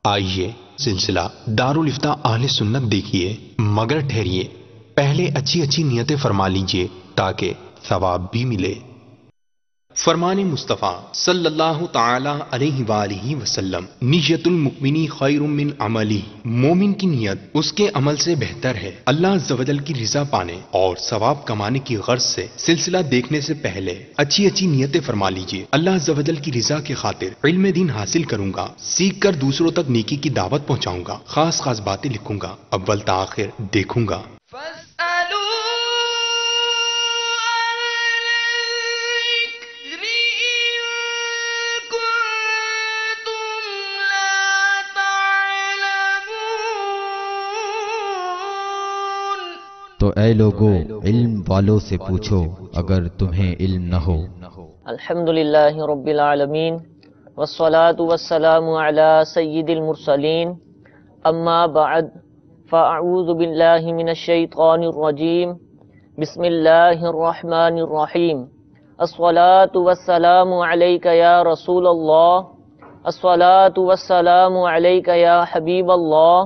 آئیے سلسلہ دارالفتاء اہل سنت دیکھیے، مگر ٹھہریے، پہلے اچھی اچھی نیتیں فرما لیجئے تاکہ ثواب بھی ملے۔ فرمان مصطفیٰ صلی اللہ تعالی علیہ وآلہ وسلم، نیت المؤمن خیر من عملی، مومن کی نیت اس کے عمل سے بہتر ہے اللہ عز و جل کی رضا پانے اور ثواب کمانے کی غرض سے۔ سلسلہ دیکھنے سے پہلے اچھی اچھی نیتیں فرما لیجئے۔ اللہ عز و جل کی رضا کی خاطر علم دین حاصل کروں گا، سیکھ کر دوسروں تک نیکی کی دعوت پہنچاؤں گا، خاص خاص باتیں لکھوں گا، اول تا آخر دیکھوں گا۔ تو اے لوگو علم والوں سے پوچھو اگر تمہیں علم نہ ہو۔ الحمدللہ رب العالمین والصلاة والسلام علی سید المرسلین، اما بعد فاعوذ باللہ من الشیطان الرجیم، بسم اللہ الرحمن الرحیم۔ الصلاة والسلام علیک یا رسول اللہ، الصلاة والسلام علیک یا حبیب اللہ،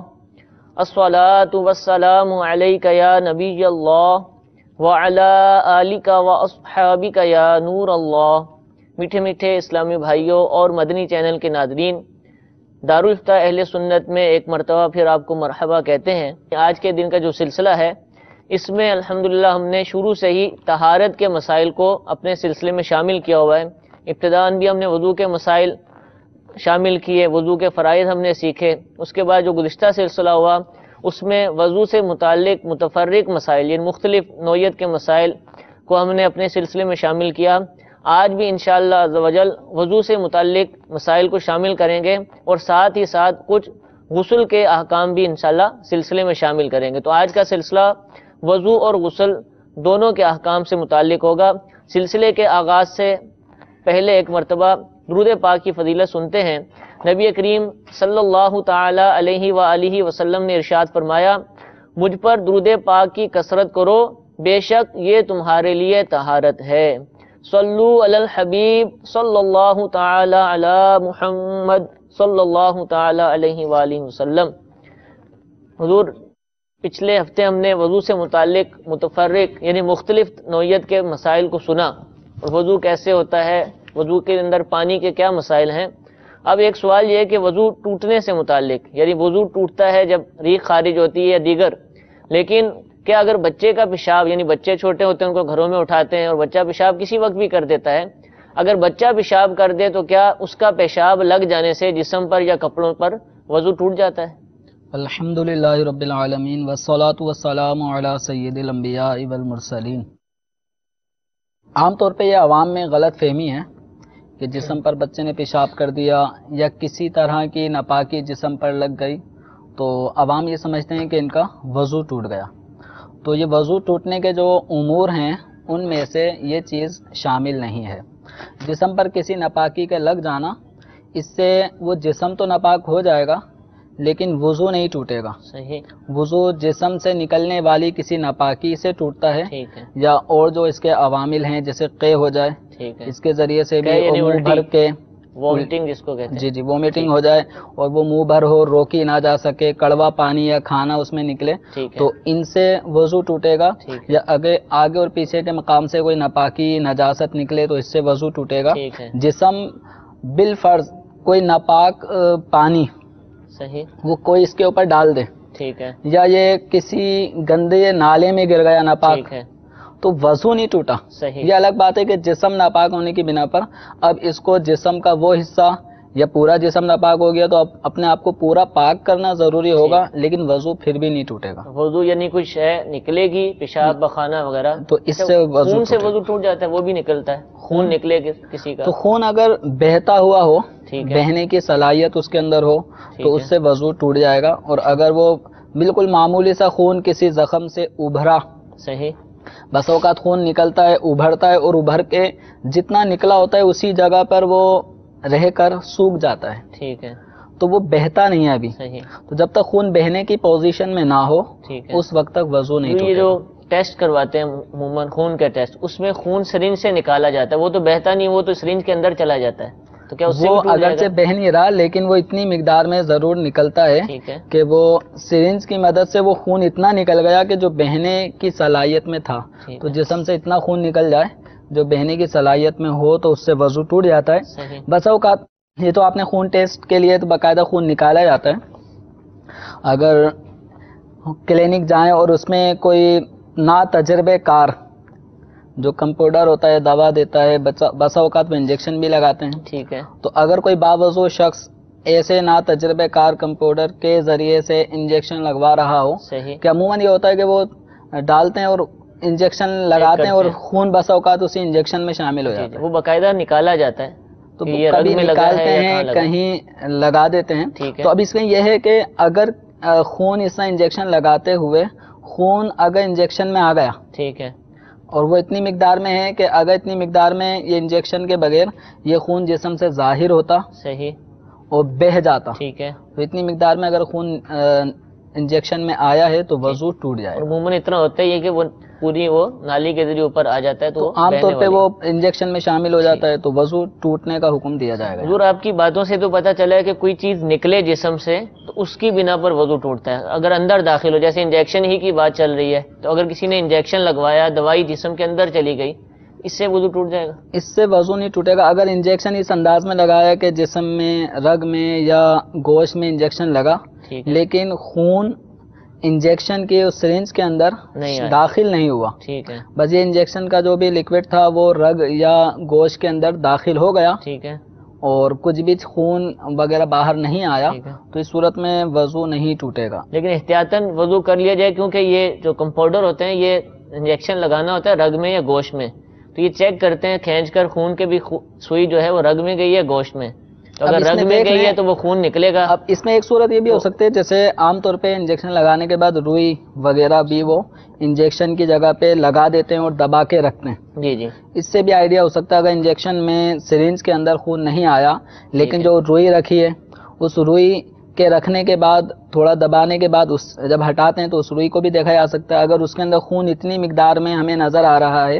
الصلاة والسلام علیک یا نبی اللہ وعلی آلک واصحابک یا نور اللہ۔ میٹھے میٹھے اسلامی بھائیوں اور مدنی چینل کے ناظرین، دارالفتاء اہل سنت میں ایک مرتبہ پھر آپ کو مرحبا کہتے ہیں۔ آج کے دن کا جو سلسلہ ہے اس میں الحمدللہ ہم نے شروع سے ہی طہارت کے مسائل کو اپنے سلسلے میں شامل کیا ہوا ہے۔ ابتداءً بھی ہم نے وضو کے مسائل شامل کیے، وضو کے فرائض ہم نے سیکھے۔ اس کے بعد جو گزشتہ سلسلہ ہوا اس میں وضو سے متعلق متفرق مسائل، یعنی مختلف نوعیت کے مسائل کو ہم نے اپنے سلسلے میں شامل کیا۔ آج بھی انشاءاللہ عز و جل وضو سے متعلق مسائل کو شامل کریں گے اور ساتھ ہی ساتھ کچھ غسل کے احکام بھی انشاءاللہ سلسلے میں شامل کریں گے۔ تو آج کا سلسلہ وضو اور غسل دونوں کے احکام سے متعلق ہوگا۔ سلسلے کے آغاز سے پہلے ایک مرتبہ درود پاک کی فضیلت سنتے ہیں۔ نبی کریم صلی اللہ تعالی علیہ وآلہ وسلم نے ارشاد فرمایا، مجھ پر درود پاک کی کثرت کرو، بے شک یہ تمہارے لیے طہارت ہے۔ صلو علی الحبیب صلی اللہ تعالی علی محمد صلی اللہ تعالی علیہ وآلہ وسلم۔ حضور پچھلے ہفتے ہم نے وضو سے متعلق متفرق یعنی مختلف نوعیت کے مسائل کو سنا، اور وضو کیسے ہوتا ہے، وضو کے اندر پانی کے کیا مسائل ہیں۔ اب ایک سوال یہ ہے کہ وضو ٹوٹنے سے متعلق، یعنی وضو ٹوٹتا ہے جب ریح خارج ہوتی ہے یا دیگر، لیکن کیا اگر بچے کا پیشاب، یعنی بچے چھوٹے ہوتے ہیں ان کو گھروں میں اٹھاتے ہیں اور بچہ پیشاب کسی وقت بھی کر دیتا ہے، اگر بچہ پیشاب کر دے تو کیا اس کا پیشاب لگ جانے سے جسم پر یا کپڑوں پر وضو ٹوٹ جاتا ہے؟ الحمدللہ رب العالمین والصلاة والسلام علی سید الانبیاء والمرسلین۔ عام طور پہ یہ عوام میں غلط فہمی ہے کہ جسم پر بچے نے پیشاب کر دیا یا کسی طرح کی ناپاکی جسم پر لگ گئی تو عوام یہ سمجھتے ہیں کہ ان کا وضو ٹوٹ گیا۔ تو یہ وضو ٹوٹنے کے جو امور ہیں ان میں سے یہ چیز شامل نہیں ہے۔ جسم پر کسی ناپاکی کا لگ جانا، اس سے وہ جسم تو ناپاک ہو جائے گا لیکن وضو نہیں ٹوٹے گا۔ صحیح۔ وضو جسم سے نکلنے والی کسی ناپاکی سے ٹوٹتا ہے، ٹھیک ہے، یا اور جو اس کے عوامل ہیں جیسے قے ہو جائے، ٹھیک ہے، اس کے ذریعے سے بھی یعنی منہ بھر الٹی، کے وامٹنگ جس کو کہتے ہیں۔ جی وومیٹنگ ہو جائے اور وہ منہ بھر ہو، روکی نہ جا سکے، کڑوا پانی یا کھانا اس میں نکلے ٹھیک ہے، تو ان سے وضو ٹوٹے گا۔ ٹھیک ہے، یا آگے اور پیچھے کے مقام سے کوئی ناپاکی نجاست نکلے تو اس سے وضو ٹوٹے گا۔ ٹھیک ہے، جسم بالفرض کوئی ناپاک پانی صحیح، وہ کوئی اس کے اوپر ڈال دے، ٹھیک ہے، یا یہ کسی گندے نالے میں گر گیا ناپاک، ٹھیک ہے، تو وضو نہیں ٹوٹا۔ صحیح، یہ الگ بات ہے کہ جسم ناپاک ہونے کی بنا پر اب اس کو جسم کا وہ حصہ یا پورا جسم ناپاک ہو گیا تو اب اپنے آپ کو پورا پاک کرنا ضروری ہوگا، لیکن وضو پھر بھی نہیں ٹوٹے گا۔ وضو یعنی کچھ ہے نکلے گی، پیشاب بخانہ وغیرہ، تو اس سے وضو خون سے ٹوٹے گا۔ وضو ٹوٹ جاتا ہے، وہ بھی نکلتا ہے، خون نکلے کسی کا، تو خون اگر بہتا ہوا ہو، ٹھیک ہے، بہنے کی صلاحیت اس کے اندر ہو ٹھیک تو ہے، اس سے وضو ٹوٹ جائے گا۔ اور اگر وہ بالکل معمولی سا خون کسی زخم سے ابھرا، صحیح، بس اوقات خون نکلتا ہے، ابھرتا ہے اور ابھر کے جتنا نکلا ہوتا ہے اسی جگہ پر وہ رہ کر سوکھ جاتا ہے، ٹھیک ہے، تو وہ بہتا نہیں ہے ابھی۔ صحیح، تو جب تک خون بہنے کی پوزیشن میں نہ ہو ٹھیک ہے۔ اس وقت تک وضو نہیں یہ ٹوٹے جو گا۔ ٹیسٹ کرواتے ہیں عموماً خون کا ٹیسٹ، اس میں خون سرنج سے نکالا جاتا ہے، وہ تو بہتا نہیں، وہ تو سرنج کے اندر چلا جاتا ہے، تو کیا اس سے وہ بھی ٹوٹ جائے اگرچہ گا؟ بہہ نہیں رہا لیکن وہ اتنی مقدار میں ضرور نکلتا ہے ٹھیک ہے، کہ وہ سرنج کی مدد سے وہ خون اتنا نکل گیا کہ جو بہنے کی صلاحیت میں تھا، ٹھیک تو ہے، جسم سے اتنا خون نکل جائے جو بہنے کی صلاحیت میں ہو تو اس سے وضو ٹوٹ جاتا ہے. صحیح، بس اوقات یہ تو آپ نے خون ٹیسٹ کے لیے تو باقاعدہ خون نکالا جاتا ہے. اگر کلینک جائیں اور اس میں کوئی نا تجربے کار جو کمپاؤڈر ہوتا ہے دوا دیتا ہے، بس اوقات میں انجیکشن بھی لگاتے ہیں، ٹھیک ہے، تو اگر کوئی باوضو شخص ایسے نا تجربے کار کمپاؤڈر کے ذریعے سے انجیکشن لگوا رہا ہو صحیح، کہ عموماً یہ ہوتا ہے کہ وہ ڈالتے ہیں اور انجیکشن لگاتے ہیں اور کرتے ہیں. خون بس اوقات اسی انجیکشن میں شامل ہو جی جاتا جی، ہے، وہ باقاعدہ نکالا جاتا ہے تو کہ یہ رگ کبھی میں لگا نکالتے ہے یا ہیں کہاں لگا ہے. کہیں لگا دیتے ہیں. ٹھیک ہے، تو اب اس میں یہ ہے کہ اگر خون اس طرح انجیکشن لگاتے ہوئے خون اگر انجیکشن میں آ گیا ٹھیک ہے، اور وہ اتنی مقدار میں ہے کہ اگر اتنی مقدار میں یہ انجیکشن کے بغیر یہ خون جسم سے ظاہر ہوتا صحیح، اور بہہ جاتا، ٹھیک ہے. تو اتنی مقدار میں اگر خون انجیکشن میں آیا ہے تو وضو ٹوٹ جائے اور گا. عموماً اتنا ہوتا ہی ہے کہ وہ پوری وہ نالی کے ذریعے اوپر آ جاتا ہے تو تو عام بہنے طور پہ والی. وہ انجیکشن میں شامل ہو جاتا ہے تو وضو ٹوٹنے کا حکم دیا جائے گا. حضور آپ کی باتوں سے تو پتہ چلا ہے کہ کوئی چیز نکلے جسم سے تو اس کی بنا پر وضو ٹوٹتا ہے. اگر اندر داخل ہو، جیسے انجیکشن ہی کی بات چل رہی ہے، تو اگر کسی نے انجیکشن لگوایا، دوائی جسم کے اندر چلی گئی، اس سے وضو ٹوٹ جائے گا؟ اس سے وضو نہیں ٹوٹے گا. اگر انجیکشن اس انداز میں لگایا کہ جسم میں رگ میں یا گوشت میں انجیکشن لگا ٹھیک ہے، لیکن خون انجیکشن کے اس سرنج کے اندر نہیں آیا. داخل نہیں ہوا، ٹھیک ہے، بس یہ انجیکشن کا جو بھی لیکوڈ تھا وہ رگ یا گوشت کے اندر داخل ہو گیا ٹھیک ہے، اور کچھ بھی خون وغیرہ باہر نہیں آیا ٹھیک ہے. تو اس صورت میں وضو نہیں ٹوٹے گا. لیکن احتیاطاً وضو کر لیا جائے، کیونکہ یہ جو کمپاؤڈر ہوتے ہیں یہ انجیکشن لگانا ہوتا ہے رگ میں یا گوشت میں، تو یہ چیک کرتے ہیں کھینچ کر خون کے بھی سوئی جو ہے وہ رگ میں گئی ہے گوشت میں، تو اب اگر اس میں رگ میں دیکھ گئی لیں، ہے تو وہ خون نکلے گا. اب اس میں ایک صورت یہ بھی ہو سکتی ہے جیسے عام طور پہ انجیکشن لگانے کے بعد روئی وغیرہ بھی وہ انجیکشن کی جگہ پہ لگا دیتے ہیں اور دبا کے رکھتے ہیں. جی جی، اس سے بھی آئیڈیا ہو سکتا ہے اگر انجیکشن میں سرنج کے اندر خون نہیں آیا لیکن ہے. جو روئی رکھی ہے اس روئی کے رکھنے کے بعد تھوڑا دبانے کے بعد جب ہٹاتے ہیں تو اس روئی کو بھی دیکھا جا سکتا ہے. اگر اس کے اندر خون اتنی مقدار میں ہمیں نظر آ رہا ہے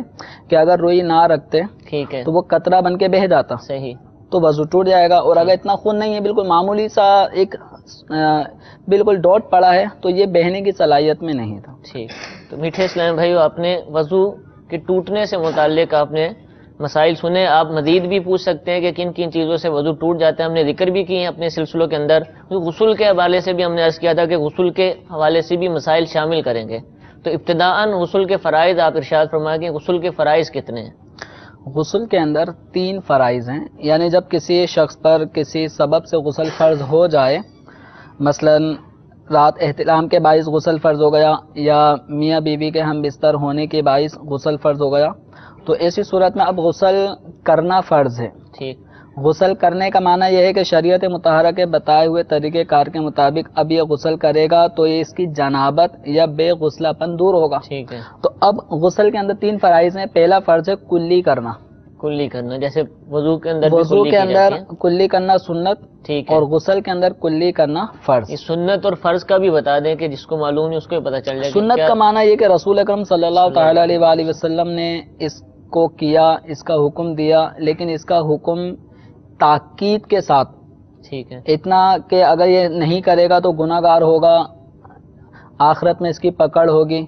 کہ اگر روئی نہ رکھتے ٹھیک ہے، تو وہ قطرہ بن کے بہہ جاتا صحیح، تو وضو ٹوٹ جائے گا. اور اگر اتنا خون نہیں ہے، بالکل معمولی سا ایک بالکل ڈاٹ پڑا ہے تو یہ بہنے کی صلاحیت میں نہیں تھا. ٹھیک. تو میٹھے اسلام بھائیو، آپ نے وضو کے ٹوٹنے سے متعلق آپ نے مسائل سنے. آپ مزید بھی پوچھ سکتے ہیں کہ کن کن چیزوں سے وضو ٹوٹ جاتا ہے. ہم نے ذکر بھی کی ہیں اپنے سلسلوں کے اندر. غسل کے حوالے سے بھی ہم نے عرض کیا تھا کہ غسل کے حوالے سے بھی مسائل شامل کریں گے. تو ابتداءً غسل کے فرائض آپ ارشاد فرمائیں کہ غسل کے فرائض کتنے ہیں؟ غسل کے اندر 3 فرائض ہیں، یعنی جب کسی شخص پر کسی سبب سے غسل فرض ہو جائے، مثلا رات احتلام کے باعث غسل فرض ہو گیا یا میاں بیوی کے ہم بستر ہونے کے باعث غسل فرض ہو گیا، تو ایسی صورت میں اب غسل کرنا فرض ہے. ٹھیک، غسل کرنے کا معنی یہ ہے کہ شریعت مطہرہ کے بتائے ہوئے طریقہ کار کے مطابق اب یہ غسل کرے گا تو یہ اس کی جنابت یا بے غسلہ پن دور ہوگا. ٹھیک ہے. تو اب غسل کے اندر 3 فرائض ہیں. پہلا فرض ہے کلی کرنا. کلی کرنا، جیسے وضو کے اندر بھی وضو کلی کے کی اندر جاتی ہے. کلی کرنا سنت ٹھیک ہے. اور غسل کے اندر کلی کرنا فرض. یہ سنت اور فرض کا بھی بتا دیں کہ جس کو معلوم نہیں اس کو بھی پتہ چل جائے. سنت کا معنی یہ کہ رسول اکرم صلی اللہ تعالی علیہ وآلہ وسلم نے اس کو کیا، اس کا حکم دیا، لیکن اس کا حکم تاکید کے ساتھ، ٹھیک ہے، اتنا کہ اگر یہ نہیں کرے گا تو گناہ گار ہوگا، آخرت میں اس کی پکڑ ہوگی،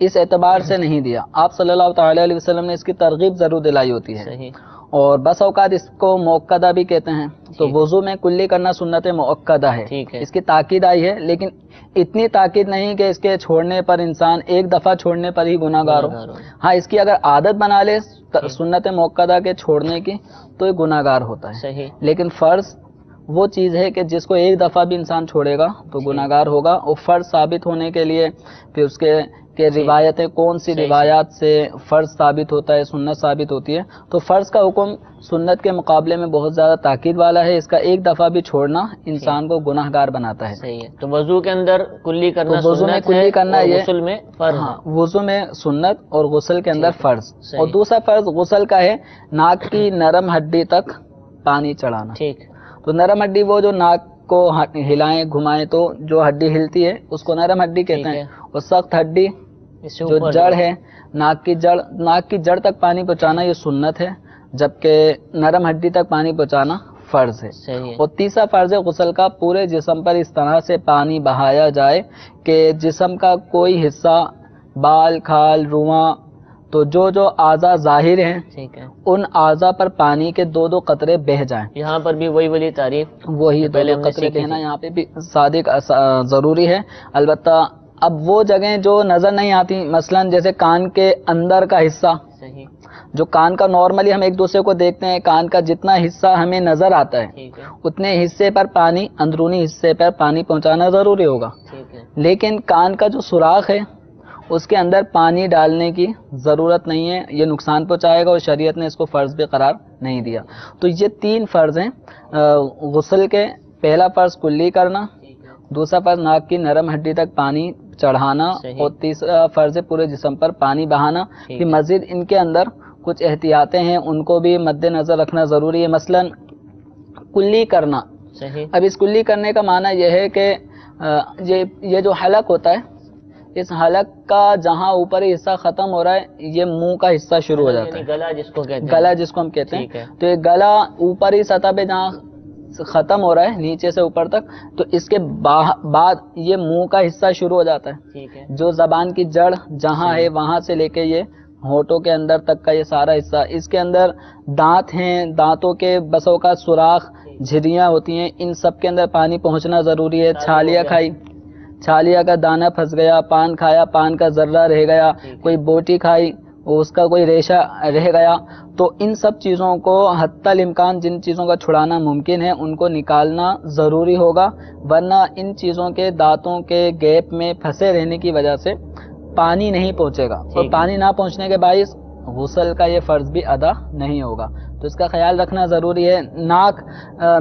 اس اعتبار سے نہیں دیا. آپ صلی اللہ تعالی علیہ وسلم نے اس کی ترغیب ضرور دلائی ہوتی ہے. صحیح، اور بس اوقات اس کو موقدہ بھی کہتے ہیں. تو ٹھیک. وضو میں کلی کرنا سنت موقدہ ہے. ٹھیک ہے. اس کی تاکید آئی ہے، لیکن اتنی تاکید نہیں کہ اس کے چھوڑنے پر انسان ایک دفعہ چھوڑنے پر ہی گناہ گار ہو. گناہگار ہو. ہاں، اس کی اگر عادت بنا لے سنت موقدہ کے چھوڑنے کی تو یہ گناہ گار ہوتا ہے. صحیح، لیکن فرض وہ چیز ہے کہ جس کو ایک دفعہ بھی انسان چھوڑے گا تو گناہ گار ہوگا. اور فرض ثابت ہونے کے لیے پھر اس کے کہ روایتیں کون سی صحیح. روایات سے فرض ثابت ہوتا ہے، سنت ثابت ہوتی ہے. تو فرض کا حکم سنت کے مقابلے میں بہت زیادہ تاکید والا ہے. اس کا ایک دفعہ بھی چھوڑنا انسان کو گناہ گار بناتا ہے. صحیح ہے. تو وضو کے اندر کلی کرنا تو وضو میں سنت کلی ہے کرنا اور یہ غسل میں فرض ہاں، ہے. وضو میں سنت اور غسل کے اندر ٹھیک ہے. فرض. صحیح. اور دوسرا فرض غسل کا ہے ناک کی نرم ہڈی تک پانی چڑھانا. ٹھیک، تو نرم ہڈی وہ جو ناک کو ہلائیں گھمائیں تو جو ہڈی ہلتی ہے اس کو نرم ہڈی کہتے ٹھیک ہیں. ہے. اور سخت ہڈی اس سے جو اوپر جڑ ہے ناک کی جڑ تک پانی پہنچانا یہ سنت ہے، جبکہ نرم ہڈی تک پانی پہنچانا فرض ہے۔ صحیح اور تیسرا فرض ہے غسل کا پورے جسم پر اس طرح سے پانی بہایا جائے کہ جسم کا کوئی حصہ، بال، کھال، رواں، تو جو اعضاء ظاہر ہیں ٹھیک ہے، ان اعضاء پر پانی کے 2 قطرے بہہ جائیں۔ یہاں پر بھی وہی تعریف وہی پہلے 2 ہم نے قطرے سیکھی بہنا تھی۔ یہاں پہ بھی صادق ضروری ہے۔ البتہ اب وہ جگہیں جو نظر نہیں آتی، مثلا جیسے کان کے اندر کا حصہ، صحیح جو کان کا نارملی ہم ایک دوسرے کو دیکھتے ہیں، کان کا جتنا حصہ ہمیں نظر آتا ہے ٹھیک ہے اتنے حصے پر پانی، اندرونی حصے پر پانی پہنچانا ضروری ہوگا۔ ٹھیک ہے لیکن کان کا جو سوراخ ہے اس کے اندر پانی ڈالنے کی ضرورت نہیں ہے، یہ نقصان پہنچائے گا اور شریعت نے اس کو فرض بھی قرار نہیں دیا۔ تو یہ 3 فرض ہیں غسل کے۔ پہلا فرض کلی کرنا، دوسرا فرض ناک کی نرم ہڈی تک پانی چڑھانا، صحیح۔ اور تیسرا فرض پورے جسم پر پانی بہانا۔ ٹھیک کہ ہے۔ مزید ان کے اندر کچھ احتیاطیں ہیں، ان کو بھی مد نظر رکھنا ضروری ہے۔ مثلا کلی کرنا، صحیح اب اس کلی کرنے کا معنی یہ ہے کہ یہ جو حلق ہوتا ہے، اس حلق کا جہاں اوپری حصہ ختم ہو رہا ہے یہ منہ کا حصہ شروع ہو جاتا یعنی ہے، گلا جس کو کہتے ہیں، گلا جس کو ہم کہتے ٹھیک ہے۔ ہیں۔ تو یہ گلا اوپری سطح پہ جہاں ختم ہو رہا ہے نیچے سے اوپر تک، تو اس کے بعد یہ منہ کا حصہ شروع ہو جاتا ہے، ٹھیک ہے جو زبان کی جڑ جہاں ہے وہاں سے لے کے یہ ہونٹوں کے اندر تک کا یہ سارا حصہ۔ اس کے اندر دانت ہیں، دانتوں کے بسوں کا سوراخ، جھریاں ہوتی ہیں، ان سب کے اندر پانی پہنچنا ضروری ہے۔ چھالیاں کھائی، چھالیا کا دانہ پھنس گیا، پان کھایا، پان کا ذرہ رہ گیا، کوئی بوٹی کھائی اس کا کوئی ریشہ رہ گیا، تو ان سب چیزوں کو حتی الامکان جن چیزوں کا چھڑانا ممکن ہے ان کو نکالنا ضروری ہوگا، ورنہ ان چیزوں کے دانتوں کے گیپ میں پھنسے رہنے کی وجہ سے پانی نہیں پہنچے گا، اور پانی نہ پہنچنے کے باعث غسل کا یہ فرض بھی ادا نہیں ہوگا۔ تو اس کا خیال رکھنا ضروری ہے۔ ناک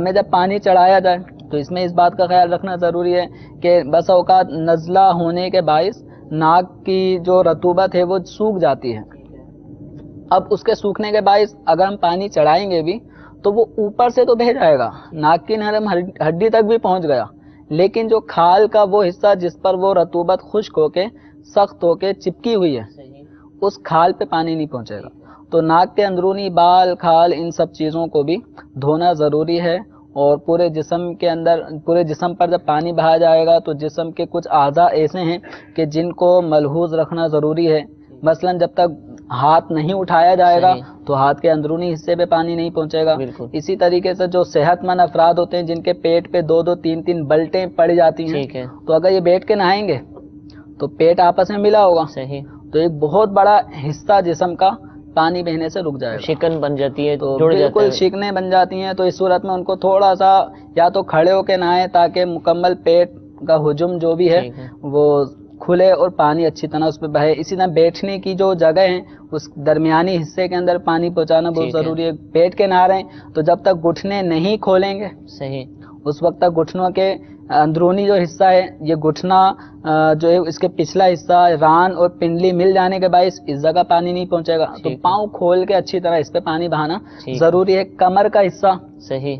میں جب پانی چڑھایا جائے تو اس میں اس بات کا خیال رکھنا ضروری ہے کہ بس اوقات نزلہ ہونے کے باعث ناک کی جو رطوبت ہے وہ سوکھ جاتی ہے۔ اب اس کے سوکھنے کے باعث اگر ہم پانی چڑھائیں گے بھی تو وہ اوپر سے تو بہہ جائے گا، ناک کی نرم ہڈی تک بھی پہنچ گیا، لیکن جو کھال کا وہ حصہ جس پر وہ رطوبت خشک ہو کے سخت ہو کے چپکی ہوئی ہے اس کھال پہ پانی نہیں پہنچے گا۔ تو ناک کے اندرونی بال، کھال، ان سب چیزوں کو بھی دھونا ضروری ہے، اور پورے جسم کے اندر، پورے جسم پر جب پانی بہایا جائے گا تو جسم کے کچھ اعضاء ایسے ہیں کہ جن کو ملحوظ رکھنا ضروری ہے۔ مثلا جب تک ہاتھ نہیں اٹھایا جائے گا تو ہاتھ کے اندرونی حصے پہ پانی نہیں پہنچے گا۔ اسی طریقے سے جو صحت مند افراد ہوتے ہیں جن کے پیٹ پہ 2-2 3-3 بلٹیں پڑ جاتی ہیں، تو اگر یہ بیٹھ کے نہائیں گے تو پیٹ آپس میں ملا ہوگا، تو ایک بہت بڑا حصہ جسم کا پانی بہنے سے رک جائے گا، شکن بن جاتی ہے، تو جڑ جاتا بالکل ہے، شکنیں بن جاتی ہیں۔ تو اس صورت میں ان کو تھوڑا سا یا تو کھڑے ہو کے نہائیں تاکہ مکمل پیٹ کا حجم جو بھی ہے وہ کھلے اور پانی اچھی طرح اس پہ بہے۔ اسی طرح بیٹھنے کی جو جگہ ہے اس درمیانی حصے کے اندر پانی پہنچانا بہت ضروری ہے۔ بیٹھ کے نہ رہیں تو جب تک گھٹنے نہیں کھولیں گے صحیح اس وقت تک گھٹنوں کے اندرونی جو حصہ ہے یہ گھٹنا جو ہے اس کے پچھلا حصہ ران اور پنڈلی مل جانے کے باعث اس جگہ پانی نہیں پہنچے گا، تو پاؤں کھول کے اچھی طرح اس پہ پانی بہانا ضروری ہے۔ کمر کا حصہ، صحیح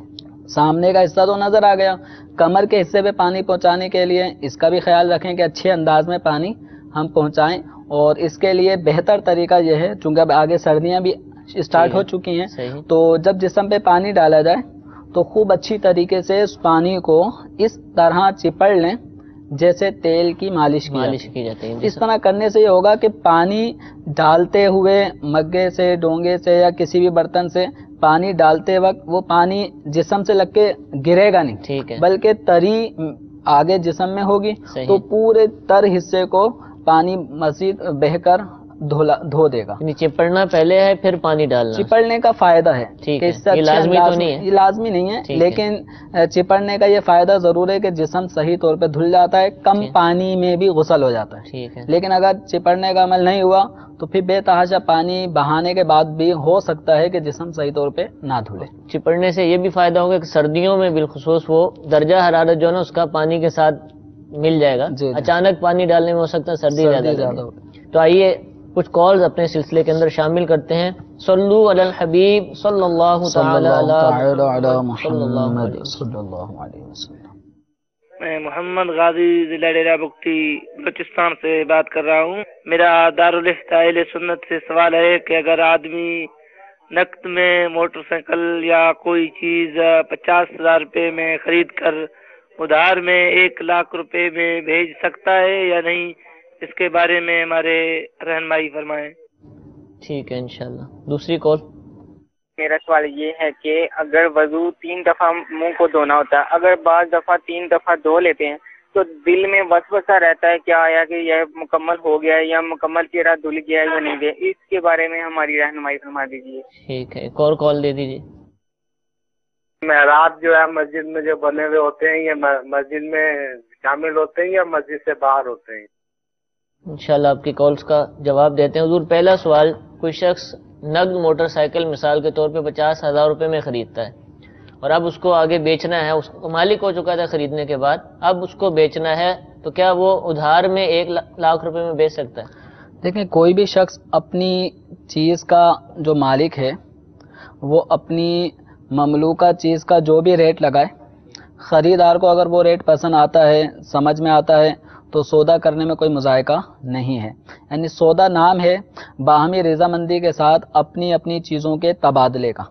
سامنے کا حصہ تو نظر آ گیا، کمر کے حصے پہ پانی پہنچانے کے لیے اس کا بھی خیال رکھیں کہ اچھے انداز میں پانی ہم پہنچائیں، اور اس کے لیے بہتر طریقہ یہ ہے چونکہ اب آگے سردیاں بھی اسٹارٹ ہو چکی ہیں، تو جب جسم پہ پانی ڈالا جائے تو خوب اچھی طریقے سے اس پانی کو اس طرح چپڑ لیں جیسے تیل کی مالش کی جاتی ہے۔ اس طرح کرنے سے یہ ہوگا کہ پانی ڈالتے ہوئے مگے سے، ڈونگے سے یا کسی بھی برتن سے پانی ڈالتے وقت وہ پانی جسم سے لگ کے گرے گا نہیں، بلکہ تری آگے جسم میں ہوگی، تو پورے تر حصے کو پانی مزید بہہ کر دھو دے گا۔ چپڑنا پہلے ہے پھر پانی ڈالنا؟ چپڑنے کا فائدہ ہے کہ اس سے یہ لازمی تو نہیں ہے، یہ لازمی نہیں ہے، لیکن چپڑنے کا یہ فائدہ ضرور ہے کہ جسم صحیح طور پہ دھل جاتا ہے، کم پانی میں بھی غسل ہو جاتا ہے۔ لیکن اگر چپڑنے کا عمل نہیں ہوا تو پھر بے تحاشا پانی بہانے کے بعد بھی ہو سکتا ہے کہ جسم صحیح طور پہ نہ دھلے۔ چپڑنے سے یہ بھی فائدہ ہوگا کہ سردیوں میں بالخصوص وہ درجہ حرارت جو ہے نا اس کا پانی کے ساتھ مل جائے گا، اچانک پانی ڈالنے میں ہو سکتا ہے سردی زیادہ ہو۔ تو آئیے کچھ کالز اپنے سلسلے کے اندر شامل کرتے ہیں۔ صلو علی الحبیب صلی اللہ تعالی علی محمد صلی اللہ علیہ وسلم۔ میں محمد غازی ضلع ڈیرہ بگٹی بلوچستان سے بات کر رہا ہوں۔ میرا دارالفتہ اہل سنت سے سوال ہے کہ اگر آدمی نقد میں موٹر سائیکل یا کوئی چیز 50,000 روپے میں خرید کر ادھار میں 1,00,000 روپے میں بھیج سکتا ہے یا نہیں؟ اس کے بارے میں ہمارے رہنمائی فرمائیں۔ ٹھیک ہے انشاءاللہ۔ دوسری کال۔ میرا سوال یہ ہے کہ اگر وضو 3 دفعہ منہ کو دھونا ہوتا ہے، اگر بعض دفعہ 3 دفعہ دھو لیتے ہیں تو دل میں وسوسہ رہتا ہے کیا آیا کہ یہ مکمل ہو گیا ہے یا مکمل چہرہ دھل گیا ہے یا نہیں گیا، اس کے بارے میں ہماری رہنمائی فرما دیجیے۔ ٹھیک ہے، ایک اور کال دے دیجیے۔ محراب جو ہے مسجد میں جو بنے ہوئے ہوتے ہیں، یہ مسجد میں شامل ہوتے ہیں یا مسجد سے باہر ہوتے ہیں؟ انشاءاللہ آپ کی کالز کا جواب دیتے ہیں۔ حضور پہلا سوال، کوئی شخص نقد موٹر سائیکل مثال کے طور پہ 50,000 روپے میں خریدتا ہے اور اب اس کو آگے بیچنا ہے، اس کو مالک ہو چکا تھا خریدنے کے بعد، اب اس کو بیچنا ہے، تو کیا وہ ادھار میں 1,00,000 روپے میں بیچ سکتا ہے؟ دیکھیں، کوئی بھی شخص اپنی چیز کا جو مالک ہے وہ اپنی مملوکہ چیز کا جو بھی ریٹ لگائے، خریدار کو اگر وہ ریٹ پسند آتا ہے، سمجھ میں آتا ہے، تو سودا کرنے میں کوئی مذائقہ نہیں ہے۔ یعنی سودا نام ہے باہمی رضامندی کے ساتھ اپنی اپنی چیزوں کے تبادلے کا۔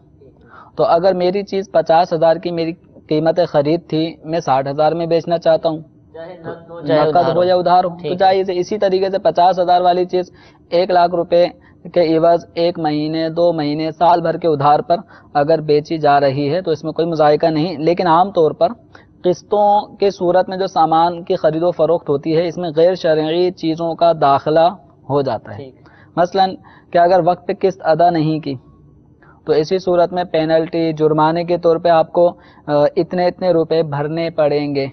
تو اگر میری چیز 50,000 کی میری قیمت خرید تھی، میں 60,000 میں بیچنا چاہتا ہوں، نقد ہو یا ادھار ہو تو جائز ہے۔ اسی طریقے سے 50,000 والی چیز 1,00,000 روپے کے عوض 1 مہینے 2 مہینے سال بھر کے ادھار پر اگر بیچی جا رہی ہے تو اس میں کوئی مذائقہ نہیں۔ لیکن عام طور پر قسطوں کی صورت میں جو سامان کی خرید و فروخت ہوتی ہے، اس میں غیر شرعی چیزوں کا داخلہ ہو جاتا ہے۔ مثلا کہ اگر وقت پہ قسط ادا نہیں کی تو اسی صورت میں پینلٹی جرمانے کے طور پہ آپ کو اتنے روپے بھرنے پڑیں گے،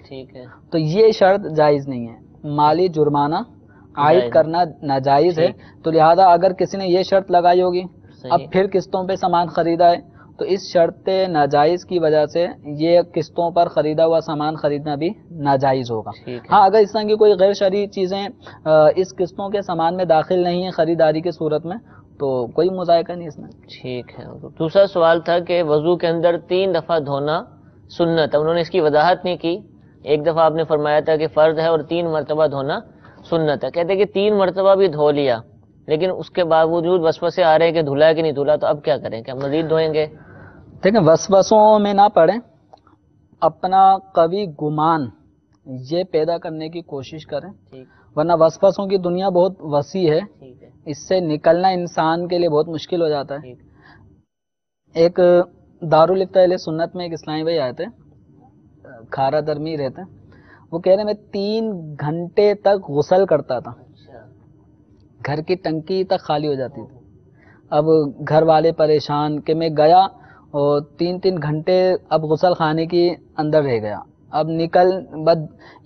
تو یہ شرط جائز نہیں ہے۔ مالی جرمانہ عائد کرنا ناجائز ہے، تو لہذا اگر کسی نے یہ شرط لگائی ہوگی اب پھر قسطوں پہ سامان خریدا ہے تو اس شرط ناجائز کی وجہ سے یہ قسطوں پر خریدا ہوا سامان خریدنا بھی ناجائز ہوگا۔ ہاں، اگر اس طرح کی کوئی غیر شرعی چیزیں اس قسطوں کے سامان میں داخل نہیں ہیں خریداری کی صورت میں تو کوئی مذائقہ نہیں اس میں۔ ٹھیک ہے۔ دوسرا سوال تھا کہ وضو کے اندر 3 دفعہ دھونا سنت ہے، انہوں نے اس کی وضاحت نہیں کی۔ ایک دفعہ آپ نے فرمایا تھا کہ فرض ہے اور 3 مرتبہ دھونا سنت ہے، کہتے ہیں کہ 3 مرتبہ بھی دھو لیا لیکن اس کے باوجود وسوسے آ رہے ہیں کہ دھلا ہے کہ نہیں دھلا، تو اب کیا کریں؟ کہ مزید دھوئیں گے؟ دیکھیں، وسوسوں میں نہ پڑیں، اپنا قوی گمان یہ پیدا کرنے کی کوشش کریں، ورنہ وسوسوں کی دنیا بہت وسیع ہے، اس سے نکلنا انسان کے لیے بہت مشکل ہو جاتا ہے۔ ایک دارالفتہ اہل سنت میں ایک اسلامی بھائی آئے تھے، کھارا درمی رہتے ہیں، وہ کہہ رہے میں 3 گھنٹے تک غسل کرتا تھا، گھر کی ٹنکی تک خالی ہو جاتی تھی۔ اب گھر والے پریشان کہ میں گیا اور 3 گھنٹے اب غسل خانے کی اندر رہ گیا، اب نکل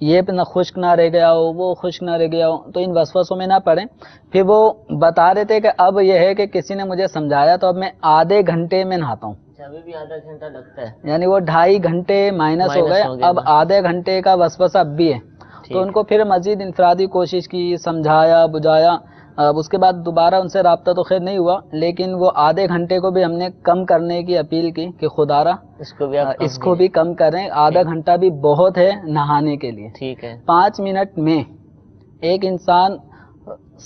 یہ نہ خشک نہ رہ گیا ہو وہ خشک نہ رہ گیا ہو، تو ان وسوسوں میں نہ پڑیں۔ پھر وہ بتا رہے تھے کہ اب یہ ہے کہ کسی نے مجھے سمجھایا تو اب میں آدھے گھنٹے میں نہاتا ہوں، ابھی بھی آدھا گھنٹہ لگتا ہے، یعنی وہ 2.5 گھنٹے مائنس ہو گئے، اب آدھے گھنٹے کا وسوسہ اب بھی ہے۔ تو ان کو پھر مزید انفرادی کوشش کی، سمجھایا بجھایا، اب اس کے بعد دوبارہ ان سے رابطہ تو خیر نہیں ہوا، لیکن وہ آدھے گھنٹے کو بھی ہم نے کم کرنے کی اپیل کی کہ خدا را اس کو بھی کم کریں، آدھا گھنٹہ بھی بہت ہے نہانے کے لیے۔ ٹھیک ہے، 5 منٹ میں ایک انسان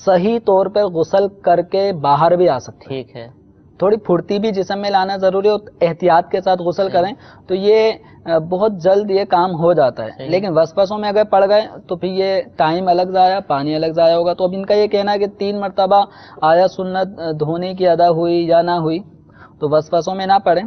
صحیح طور پر غسل کر کے باہر بھی آ سکتا ہے۔ ٹھیک ہے، تھوڑی پھرتی بھی جسم میں لانا ضروری ہو، احتیاط کے ساتھ غسل کریں تو یہ بہت جلد یہ کام ہو جاتا ہے۔ لیکن وسوسوں میں اگر پڑ گئے تو پھر یہ ٹائم الگ ضائع، پانی الگ ضائع ہوگا۔ تو اب ان کا یہ کہنا ہے کہ 3 مرتبہ آیا سنت دھونے کی ادا ہوئی یا نہ ہوئی، تو وسوسوں میں نہ پڑیں۔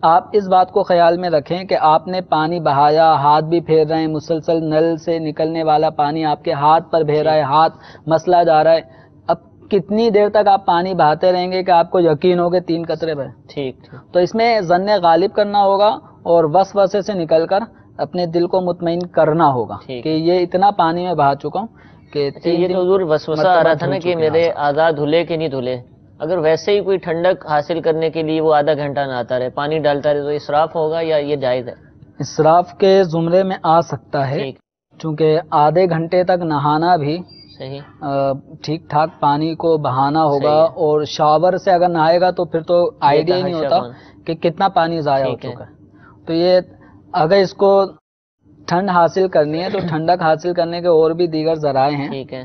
آپ اس بات کو خیال میں رکھیں کہ آپ نے پانی بہایا، ہاتھ بھی پھیر رہے ہیں، مسلسل نل سے نکلنے والا پانی آپ کے ہاتھ پر بہہ رہا ہے، ہاتھ مسلا جا رہا ہے، اب کتنی دیر تک آپ پانی بہاتے رہیں گے کہ آپ کو یقین ہو کہ 3 قطرے بہے؟ ٹھیک، تو اس میں ظن غالب کرنا ہوگا اور وسوسے سے نکل کر اپنے دل کو مطمئن کرنا ہوگا کہ یہ اتنا پانی میں بہا چکا ہوں کہ یہ تو حضور وسوسہ آ رہا تھا نا کہ میرے اعضاء دھلے کہ نہیں دھلے، اگر ویسے ہی کوئی ٹھنڈک حاصل کرنے کے لیے وہ آدھا گھنٹہ نہاتا رہے، پانی ڈالتا رہے، تو اسراف ہوگا یا یہ جائز ہے؟ اسراف کے زمرے میں آ سکتا ہے، چونکہ آدھے گھنٹے تک نہانا بھی صحیح ٹھیک ٹھاک پانی کو بہانا ہوگا، اور شاور سے اگر نہائے گا تو پھر تو آئیڈیا ہی نہیں ہوتا کہ کتنا پانی ضائع ہو چکا ہے۔ تو یہ اگر اس کو ٹھنڈ حاصل کرنی ہے تو ٹھنڈک حاصل کرنے کے اور بھی دیگر ذرائع ہیں، ٹھیک ہے،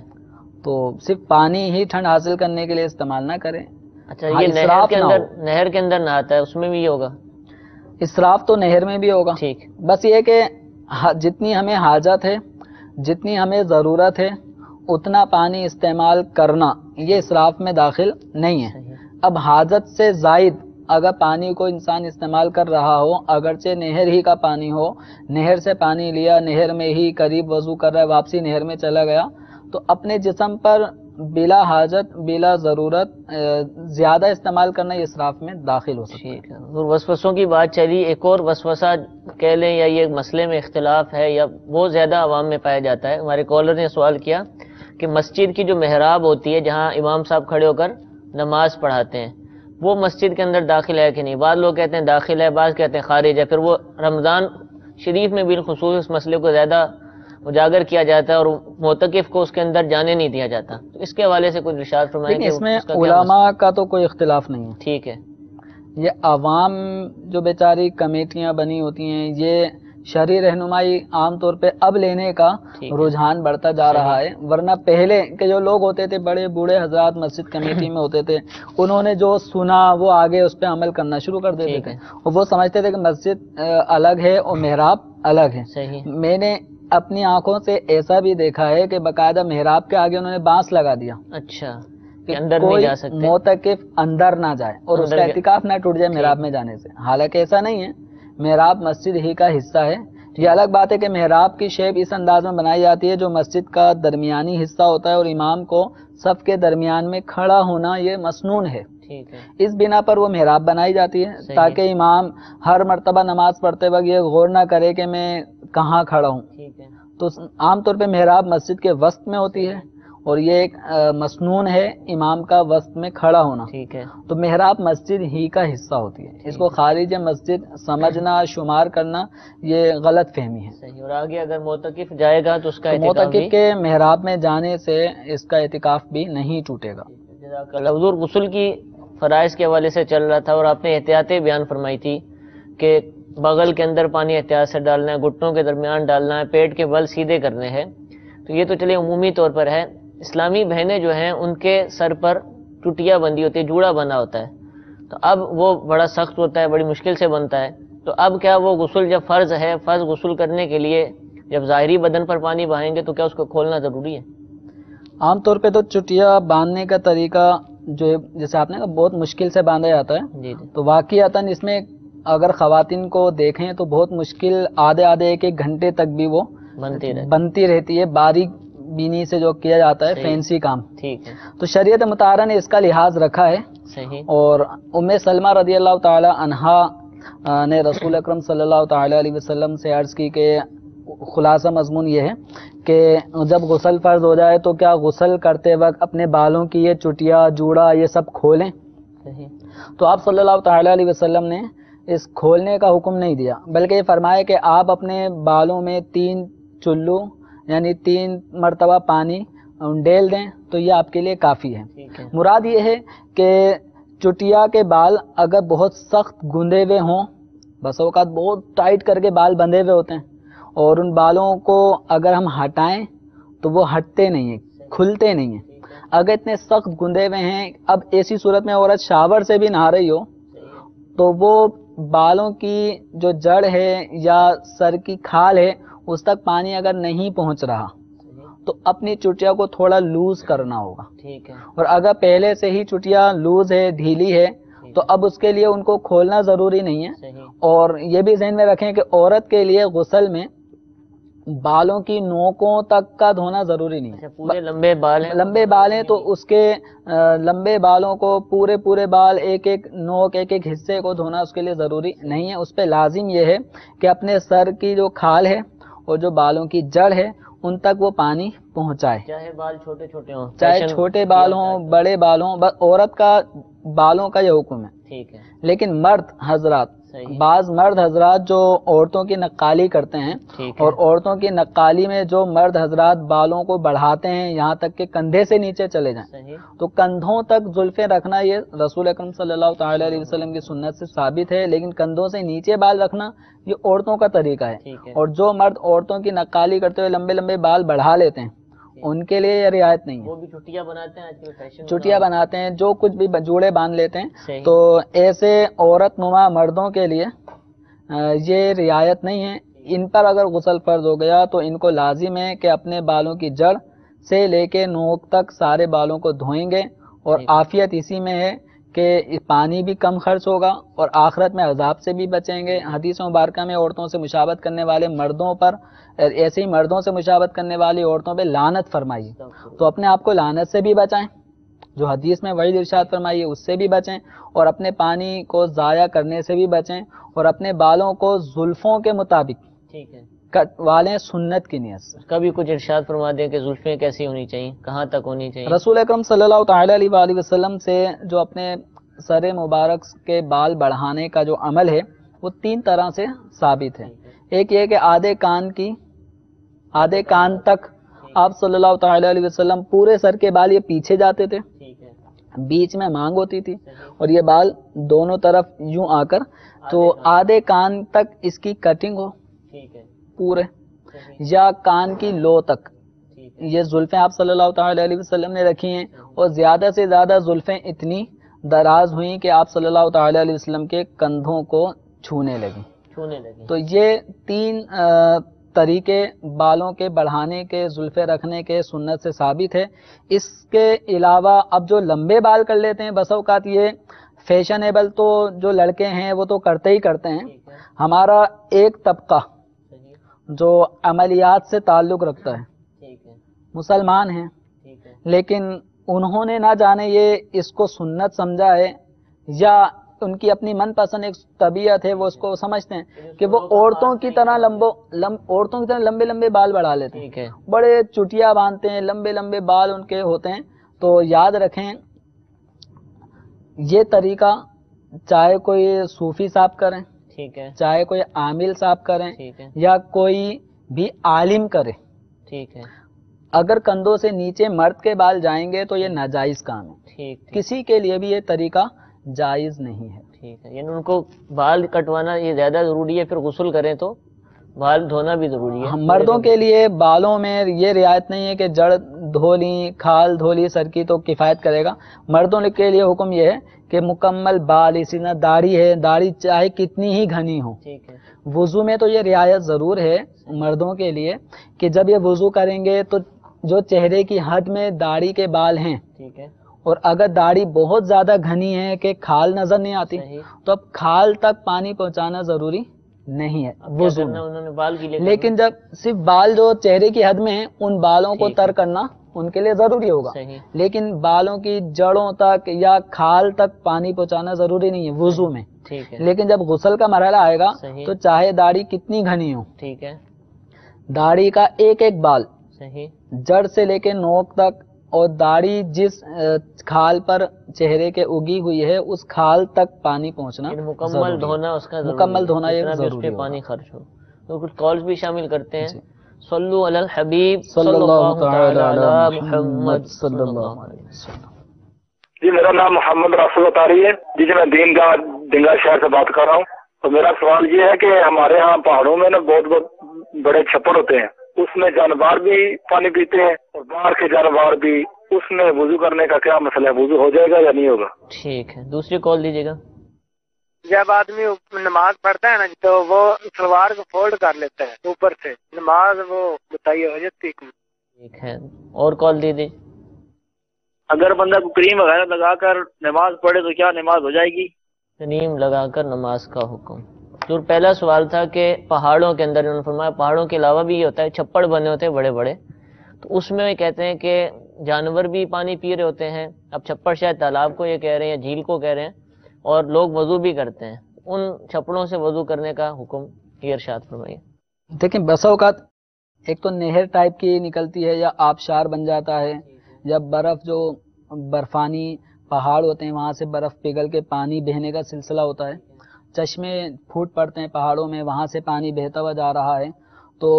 تو صرف پانی ہی ٹھنڈ حاصل کرنے کے لیے استعمال نہ کریں۔ اچھا یہ نہر کے اندر نہاتا ہے اس میں بھی یہ ہوگا؟ اسراف تو نہر میں بھی ہوگا. ٹھیک. بس یہ کہ جتنی ہمیں حاجت ہے، جتنی ہمیں ضرورت ہے، اتنا پانی استعمال کرنا یہ اسراف میں داخل نہیں ہے. اب حاجت سے زائد اگر پانی کو انسان استعمال کر رہا ہو، اگرچہ نہر ہی کا پانی ہو، نہر سے پانی لیا، نہر میں ہی قریب وضو کر رہا ہے، واپسی نہر میں چلا گیا، تو اپنے جسم پر بلا حاجت بلا ضرورت زیادہ استعمال کرنا یہ اسراف میں داخل ہو سکتا ہے. اور وسوسوں کی بات چلی، ایک اور وسوسہ کہہ لیں یا یہ مسئلے میں اختلاف ہے یا بہت زیادہ عوام میں پایا جاتا ہے. ہمارے کالر نے سوال کیا کہ مسجد کی جو محراب ہوتی ہے جہاں امام صاحب کھڑے ہو کر نماز پڑھاتے ہیں، وہ مسجد کے اندر داخل ہے کہ نہیں؟ بعض لوگ کہتے ہیں داخل ہے، بعض کہتے ہیں خارج ہے. پھر وہ رمضان شریف میں بالخصوص اس مسئلے کو زیادہ اجاگر کیا جاتا ہے اور معتکف کو اس کے اندر جانے نہیں دیا جاتا. تو اس کے حوالے سے کچھ ارشاد فرمائیں. اس میں علماء کا تو کوئی اختلاف نہیں ہے. ٹھیک ہے. یہ عوام جو بیچاری کمیٹیاں بنی ہوتی ہیں، یہ شرعی رہنمائی عام طور پہ اب لینے کا رجحان بڑھتا جا رہا ہے. ورنہ پہلے کے جو لوگ ہوتے تھے، بڑے بوڑھے حضرات مسجد کمیٹی میں ہوتے تھے، انہوں نے جو سنا وہ آگے اس پہ عمل کرنا شروع کر دیتے تھے. اور وہ سمجھتے تھے کہ مسجد الگ ہے اور محراب الگ ہے. میں نے اپنی آنکھوں سے ایسا بھی دیکھا ہے کہ باقاعدہ محراب کے آگے انہوں نے بانس لگا دیا. اچھا، کہ اندر نہیں جا سکتے، معتکف اندر نہ جائے اور اس کا اعتکاف نہ ٹوٹ جائے محراب میں جانے سے. حالانکہ ایسا نہیں ہے، محراب مسجد ہی کا حصہ ہے. یہ الگ بات ہے کہ محراب کی شیپ اس انداز میں بنائی جاتی ہے جو مسجد کا درمیانی حصہ ہوتا ہے اور امام کو صف کے درمیان میں کھڑا ہونا یہ مسنون ہے. اس بنا پر وہ محراب بنائی جاتی ہے تاکہ امام ہر مرتبہ نماز پڑھتے وقت یہ غور نہ کرے کہ میں کہاں کھڑا ہوں. تو عام طور پہ محراب مسجد کے وسط میں ہوتی ہے اور یہ ایک مسنون ہے امام کا وسط میں کھڑا ہونا. تو محراب مسجد ہی کا حصہ ہوتی ہے. اس کو خارج مسجد سمجھنا، شمار کرنا یہ غلط فہمی ہے. اور آگے اگر معتکف جائے گا تو اس کا معتکف کے محراب میں جانے سے اس کا اعتکاف بھی نہیں ٹوٹے گا. حضور غسل کی فرائض کے حوالے سے چل رہا تھا اور آپ نے احتیاطیں بیان فرمائی تھی کہ بغل کے اندر پانی احتیاط سے ڈالنا ہے، گھٹنوں کے درمیان ڈالنا ہے، پیٹ کے بل سیدھے کرنے ہیں. تو یہ تو چلیے عمومی طور پر ہے. اسلامی بہنیں جو ہیں ان کے سر پر ٹوٹیاں بندی ہوتی ہے، جوڑا بنا ہوتا ہے، تو اب وہ بڑا سخت ہوتا ہے، بڑی مشکل سے بنتا ہے. تو اب کیا وہ غسل جب فرض ہے، فرض غسل کرنے کے لیے جب ظاہری بدن پر پانی بہائیں گے تو کیا اس کو کھولنا ضروری ہے؟ عام طور پہ تو چٹیا باندھنے کا طریقہ جو جیسے آپ نے کہا بہت مشکل سے باندھا جاتا ہے. تو واقعتاً اس میں اگر خواتین کو دیکھیں تو بہت مشکل آدھے ایک گھنٹے تک بھی وہ بنتی رہتی ہے، باریک بینی سے جو کیا جاتا ہے فینسی کام. تو شریعت مطہرہ نے اس کا لحاظ رکھا ہے. اور ام سلمہ رضی اللہ تعالی عنہا نے رسول اکرم صلی اللہ تعالی علیہ وسلم سے عرض کی کہ خلاصہ مضمون یہ ہے کہ جب غسل فرض ہو جائے تو کیا غسل کرتے وقت اپنے بالوں کی یہ چٹیا جوڑا یہ سب کھولیں؟ تو آپ صلی اللہ تعالی علیہ وسلم نے اس کھولنے کا حکم نہیں دیا، بلکہ یہ فرمایا کہ آپ اپنے بالوں میں 3 چلو یعنی 3 مرتبہ پانی ڈیل دیں تو یہ آپ کے لیے کافی ہے. مراد یہ ہے کہ چٹیا کے بال اگر بہت سخت گندے ہوئے ہوں، بس اوقات بہت ٹائٹ کر کے بال بندھے ہوئے ہوتے ہیں اور ان بالوں کو اگر ہم ہٹائیں تو وہ ہٹتے نہیں ہیں، کھلتے نہیں ہیں. اگر اتنے سخت گندے ہوئے ہیں، اب ایسی صورت میں عورت شاور سے بھی نہا رہی ہو تو وہ بالوں کی جو جڑ ہے یا سر کی کھال ہے اس تک پانی اگر نہیں پہنچ رہا تو اپنی چٹیا کو تھوڑا لوز کرنا ہوگا. اور اگر پہلے سے ہی چٹیا لوز ہے، ڈھیلی ہے، تو اب اس کے لیے ان کو کھولنا ضروری نہیں ہے. اور یہ بھی ذہن میں رکھیں کہ عورت کے لیے غسل میں بالوں کی نوکوں تک کا دھونا ضروری نہیں ہے. پورے لمبے بال ہیں تو اس کے لمبے بالوں کو پورے بال ایک نوک ایک حصے کو دھونا اس کے لیے ضروری نہیں ہے. اس پہ لازم یہ ہے کہ اپنے سر کی جو کھال ہے اور جو بالوں کی جڑ ہے ان تک وہ پانی پہنچائے، چاہے بال چھوٹے ہوں، چاہے چھوٹے بال ہوں بڑے بال ہوں. بس عورت کا بالوں کا یہ حکم ہے. لیکن مرد حضرات، بعض مرد حضرات جو عورتوں کی نقالی کرتے ہیں اور عورتوں کی نقالی میں جو مرد حضرات بالوں کو بڑھاتے ہیں یہاں تک کہ کندھے سے نیچے چلے جائیں، تو کندھوں تک زلفیں رکھنا یہ رسول اکرم صلی اللہ تعالی علیہ وسلم کی سنت سے ثابت ہے. لیکن کندھوں سے نیچے بال رکھنا یہ عورتوں کا طریقہ ہے. اور جو مرد عورتوں کی نقالی کرتے ہوئے لمبے بال بڑھا لیتے ہیں ان کے لیے یہ رعایت نہیں ہے. وہ بھی چھٹیاں بناتے ہیں آج کل فیشن، چھٹیاں بناتے ہیں، جو کچھ بھی جوڑے باندھ لیتے ہیں. صحیح. تو ایسے عورت نما مردوں کے لیے یہ رعایت نہیں ہے. ان پر اگر غسل فرض ہو گیا تو ان کو لازم ہے کہ اپنے بالوں کی جڑ سے لے کے نوک تک سارے بالوں کو دھوئیں گے. اور عافیت اسی میں ہے کہ پانی بھی کم خرچ ہوگا اور آخرت میں عذاب سے بھی بچیں گے. حدیث مبارکہ میں عورتوں سے مشابہت کرنے والے مردوں پر، ایسے ہی مردوں سے مشابہت کرنے والی عورتوں پہ لعنت فرمائی. تو اپنے آپ کو لعنت سے بھی بچائیں، جو حدیث میں وعید ارشاد فرمائی ہے اس سے بھی بچیں، اور اپنے پانی کو ضائع کرنے سے بھی بچیں، اور اپنے بالوں کو زلفوں کے مطابق ٹھیک ہے کٹوالیں سنت کی نیت سے. کبھی کچھ ارشاد فرما دیں کہ زلفیں کیسی ہونی چاہیے، کہاں تک ہونی چاہیے؟ رسول اکرم صلی اللہ تعالی علیہ وآلہ وسلم سے جو اپنے سر مبارک کے بال بڑھانے کا جو عمل ہے وہ 3 طرح سے ثابت ہے. ایک یہ کہ آدھے کان تک آپ صلی اللہ تعالی علیہ وسلم پورے سر کے بال یہ پیچھے جاتے تھے، بیچ میں مانگ ہوتی تھی اور یہ بال دونوں طرف یوں آ کر، تو آدھے کان تک اس کی کٹنگ ہو پورے، یا کان کی لو تک. یہ زلفیں آپ صلی اللہ تعالی علیہ وسلم نے رکھی ہیں، اور زیادہ سے زیادہ زلفیں اتنی دراز ہوئیں کہ آپ صلی اللہ تعالی علیہ وسلم کے کندھوں کو چھونے لگیں. تو یہ 3 طریقے بالوں کے بڑھانے کے، زلفیں رکھنے کے سنت سے ثابت ہے. اس کے علاوہ اب جو لمبے بال کر لیتے ہیں، بس اوقات یہ فیشنیبل تو جو لڑکے ہیں وہ تو کرتے ہی کرتے ہیں. ہمارا ایک طبقہ جو عملیات سے تعلق رکھتا ہے، مسلمان ہیں لیکن انہوں نے نہ جانے یہ اس کو سنت سمجھا ہے، یا ان کی اپنی من پسند ایک طبیعت ہے، وہ اس کو سمجھتے ہیں کہ وہ عورتوں کی طرح لمبے لمبے بال بڑھا لیتے ہیں، بڑے چٹیاں باندھتے ہیں، لمبے لمبے بال ان کے ہوتے ہیں. تو یاد رکھیں یہ طریقہ چاہے کوئی صوفی صاحب کریں، ٹھیک ہے، چاہے کوئی عامل صاحب کریں، ٹھیک ہے، یا کوئی بھی عالم کرے، ٹھیک ہے، اگر کندھوں سے نیچے مرد کے بال جائیں گے تو یہ ناجائز کام ہے. ٹھیک کسی کے لیے بھی یہ طریقہ جائز نہیں ہے. ٹھیک ہے. یعنی ان کو بال کٹوانا یہ زیادہ ضروری ہے، پھر غسل کریں تو بال دھونا بھی ضروری ہے. مردوں کے لیے بالوں میں یہ رعایت نہیں ہے کہ جڑ دھولی، کھال دھولی سر کی تو کفایت کرے گا. مردوں کے لیے حکم یہ ہے کہ مکمل بال، اسی طرح داڑھی ہے، داڑھی چاہے کتنی ہی گھنی ہو. ٹھیک ہے. وضو میں تو یہ رعایت ضرور ہے مردوں کے لیے کہ جب یہ وضو کریں گے تو جو چہرے کی حد میں داڑھی کے بال ہیں، ٹھیک ہے، اور اگر داڑھی بہت زیادہ گھنی ہے کہ کھال نظر نہیں آتی، تو اب کھال تک پانی پہنچانا ضروری نہیں ہے وضو میں. انہوں نے بال گیلے لیکن جب صرف بال جو چہرے کی حد میں ہیں ان بالوں کو تر کرنا ان کے لیے ضروری ہوگا، لیکن بالوں کی جڑوں تک یا کھال تک پانی پہنچانا ضروری نہیں ہے وضو میں. ٹھیک ہے. لیکن جب غسل کا مرحلہ آئے گا تو چاہے داڑھی کتنی گھنی ہو، ٹھیک ہے، داڑھی کا ایک ایک بال صحیح جڑ سے لے کے نوک تک، اور داڑھی جس کھال پر چہرے کے اگی ہوئی ہے اس کھال تک پانی پہنچنا مکمل دھونا، اس کا مکمل دھونا یہ اس ضروری پہ پانی ہوگا. خرچ ہو. تو کچھ کالز بھی شامل کرتے ہیں. صلو علی الحبیب صلی اللہ تعالی علی محمد صلی اللہ علیہ وسلم. جی میرا نام محمد رافض اطاری ہے جی، میں دنگا شہر سے بات کر رہا ہوں. تو میرا سوال یہ ہے کہ ہمارے ہاں پہاڑوں میں نا بہت بڑے چھپر ہوتے ہیں، اس میں جانور بھی پانی پیتے ہیں اور باہر کے جانور بھی. اس میں وضو کرنے کا کیا مسئلہ ہے؟ وضو ہو جائے گا یا نہیں ہوگا؟ ٹھیک ہے. دوسری کال دیجیے گا. جب آدمی نماز پڑھتا ہے نا تو وہ سلوار کو فولڈ کر لیتا ہے اوپر سے، نماز وہ بتائیے ہو جاتی ہے؟ ٹھیک ہے. اور کال دے دیں. اگر بندہ کو کریم وغیرہ لگا کر نماز پڑھے تو کیا نماز ہو جائے گی؟ کریم لگا کر نماز کا حکم. جو پہلا سوال تھا کہ پہاڑوں کے اندر انہوں نے فرمایا پہاڑوں کے علاوہ بھی یہ ہوتا ہے، چھپڑ بنے ہوتے ہیں بڑے بڑے، تو اس میں کہتے ہیں کہ جانور بھی پانی پی رہے ہوتے ہیں. اب چھپڑ شاید تالاب کو یہ کہہ رہے ہیں یا جھیل کو کہہ رہے ہیں، اور لوگ وضو بھی کرتے ہیں. ان چھپڑوں سے وضو کرنے کا حکم یہ ارشاد فرمائیے. دیکھیں بسا اوقات ایک تو نہر ٹائپ کی نکلتی ہے یا آبشار بن جاتا ہے، یا برف جو برفانی پہاڑ ہوتے ہیں وہاں سے برف پگھل کے پانی بہنے کا سلسلہ ہوتا ہے، چشمے پھوٹ پڑتے ہیں پہاڑوں میں، وہاں سے پانی بہتا ہوا جا رہا ہے. تو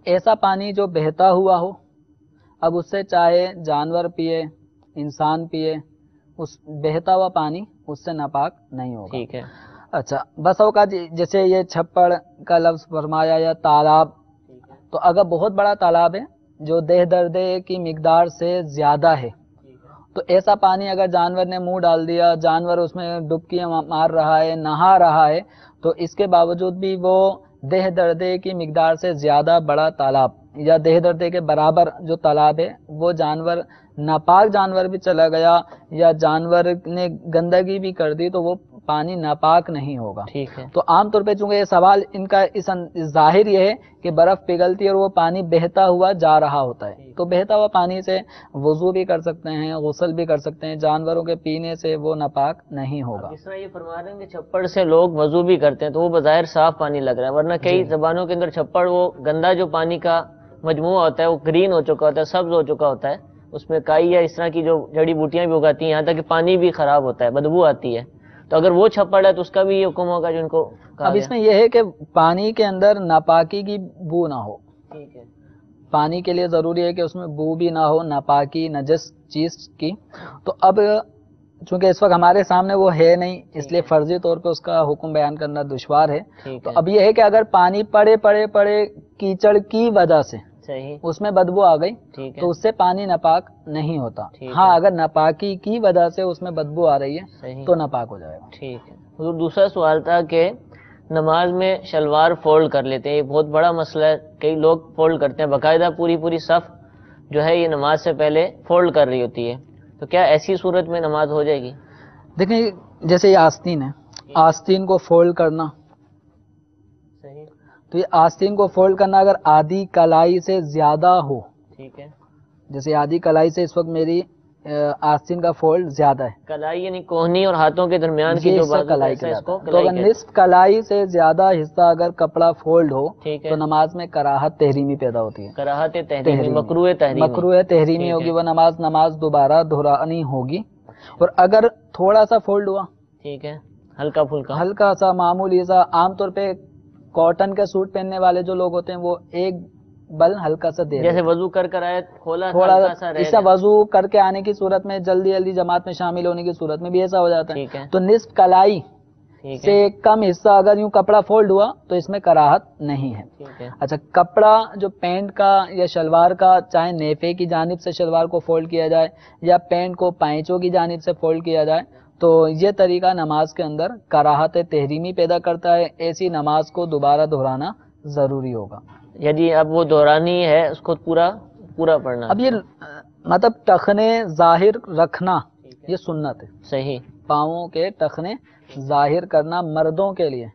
ایسا پانی جو بہتا ہوا ہو، اب اس سے چاہے جانور پیے، انسان پیے، اس بہتا ہوا پانی اس سے ناپاک نہیں ہوگا. ٹھیک ہے. اچھا بس اوقات جیسے یہ چھپڑ کا لفظ فرمایا یا تالاب، تو اگر بہت بڑا تالاب ہے جو دہ دردے کی مقدار سے زیادہ ہے، تو ایسا پانی اگر جانور نے منہ ڈال دیا، جانور اس میں ڈبکیاں مار رہا ہے، نہا رہا ہے، تو اس کے باوجود بھی وہ دہ دردے کی مقدار سے زیادہ بڑا تالاب یا دہ دردے کے برابر جو تالاب ہے، وہ جانور ناپاک جانور بھی چلا گیا یا جانور نے گندگی بھی کر دی، تو وہ پانی ناپاک نہیں ہوگا. ٹھیک ہے. تو عام طور پہ چونکہ یہ سوال ان کا اس ظاہر یہ ہے کہ برف پگھلتی ہے اور وہ پانی بہتا ہوا جا رہا ہوتا ہے، تو بہتا ہوا پانی سے وضو بھی کر سکتے ہیں، غسل بھی کر سکتے ہیں، جانوروں کے پینے سے وہ ناپاک نہیں ہوگا. اس طرح یہ فرما رہے ہیں کہ چھپڑ سے لوگ وضو بھی کرتے ہیں تو وہ بظاہر صاف پانی لگ رہا ہے، ورنہ کئی زبانوں کے اندر چھپڑ وہ گندا جو پانی کا مجموعہ ہوتا ہے وہ گرین ہو چکا ہوتا ہے، سبز ہو چکا ہوتا ہے، اس میں کائی یا اس طرح کی جو جڑی بوٹیاں بھی اگاتی ہیں، یہاں تک کہ پانی بھی خراب ہوتا ہے، بدبو آتی ہے. تو اگر وہ چھپڑ ہے تو اس کا بھی یہ حکم ہوگا جو ان کو کہا اب اس میں یہ ہے کہ پانی کے اندر ناپاکی کی بو نہ ہو. ٹھیک ہے. پانی کے لیے ضروری ہے کہ اس میں بو بھی نہ ہو، ناپاکی نجس چیز کی. تو اب چونکہ اس وقت ہمارے سامنے وہ ہے نہیں، اس لیے فرضی طور پہ اس کا حکم بیان کرنا دشوار ہے. تو اب یہ ہے کہ اگر پانی پڑے کیچڑ کی وجہ سے صحیح اس میں بدبو آ گئی تو اس سے پانی ناپاک نہیں ہوتا. ہاں اگر ناپاکی کی وجہ سے اس میں بدبو آ رہی ہے تو ناپاک ہو جائے گا. ٹھیک ہے. حضور دوسرا سوال تھا کہ نماز میں شلوار فولڈ کر لیتے ہیں، یہ بہت بڑا مسئلہ ہے، کئی لوگ فولڈ کرتے ہیں، باقاعدہ پوری صف جو ہے یہ نماز سے پہلے فولڈ کر رہی ہوتی ہے، تو کیا ایسی صورت میں نماز ہو جائے گی؟ دیکھیں جیسے یہ آستین ہے، آستین کو فولڈ کرنا، صحیح. تو یہ آستین کو فولڈ کرنا اگر آدھی کلائی سے زیادہ ہو، ٹھیک ہے. جیسے آدھی کلائی سے اس وقت میری آستین کا فولڈ زیادہ ہے، کلائی یعنی کوہنی اور ہاتھوں کے درمیان کی جو بات کلائی کے تو اگر نصف کلائی سے زیادہ حصہ اگر کپڑا فولڈ ہو تو نماز میں کراہت تحریمی پیدا ہوتی ہے. کراہت تحریمی، مکروہ تحریمی ہوگی، وہ نماز دوبارہ دہرانی ہوگی. اور اگر تھوڑا سا فولڈ ہوا، ٹھیک ہے، ہلکا سا معمولی سا، عام طور پہ کاٹن کے سوٹ پہننے والے جو لوگ ہوتے ہیں وہ ایک بل ہلکا سا دے، جیسے وضو کر آئے تھوڑا سا اس سے وضو کر کے آنے کی صورت میں، جلدی جماعت میں شامل ہونے کی صورت میں بھی ایسا ہو جاتا ہے. تو نصف کلائی سے کم حصہ اگر یوں کپڑا فولڈ ہوا تو اس میں کراہت نہیں ہے. اچھا، کپڑا جو پینٹ کا یا شلوار کا، چاہے نیفے کی جانب سے شلوار کو فولڈ کیا جائے یا پینٹ کو پائچوں کی جانب سے فولڈ کیا جائے، تو یہ طریقہ نماز کے اندر کراہت تحریمی پیدا کرتا ہے. ایسی نماز کو دوبارہ دہرانا ضروری ہوگا. یعنی اب وہ دورانی ہے اس کو پورا پڑھنا. اب یہ مطلب ٹخنے ظاہر رکھنا یہ سنت ہے. صحیح. پاؤں کے ٹخنے ظاہر کرنا مردوں کے لیے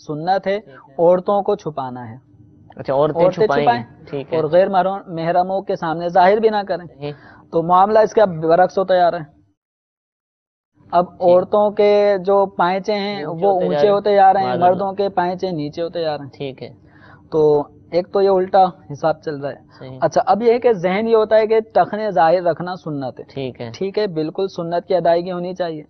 سنت ہے، عورتوں کو چھپانا ہے. اچھا، عورتیں چھپائیں. ٹھیک ہے. اور غیر محرموں کے سامنے ظاہر بھی نہ کریں. تو معاملہ اس کا برعکس ہوتا جا رہا ہے. اب عورتوں کے جو پائچے ہیں وہ اونچے ہوتے جا رہے ہیں، مردوں کے پائچے نیچے ہوتے جا رہے ہیں. ٹھیک ہے. تو ایک تو یہ الٹا حساب چل رہا ہے. اچھا، اب یہ ہے کہ ذہن یہ ہوتا ہے کہ ٹخنے ظاہر رکھنا سنت ہے. ٹھیک ہے، بالکل سنت کی ادائیگی ہونی چاہیے،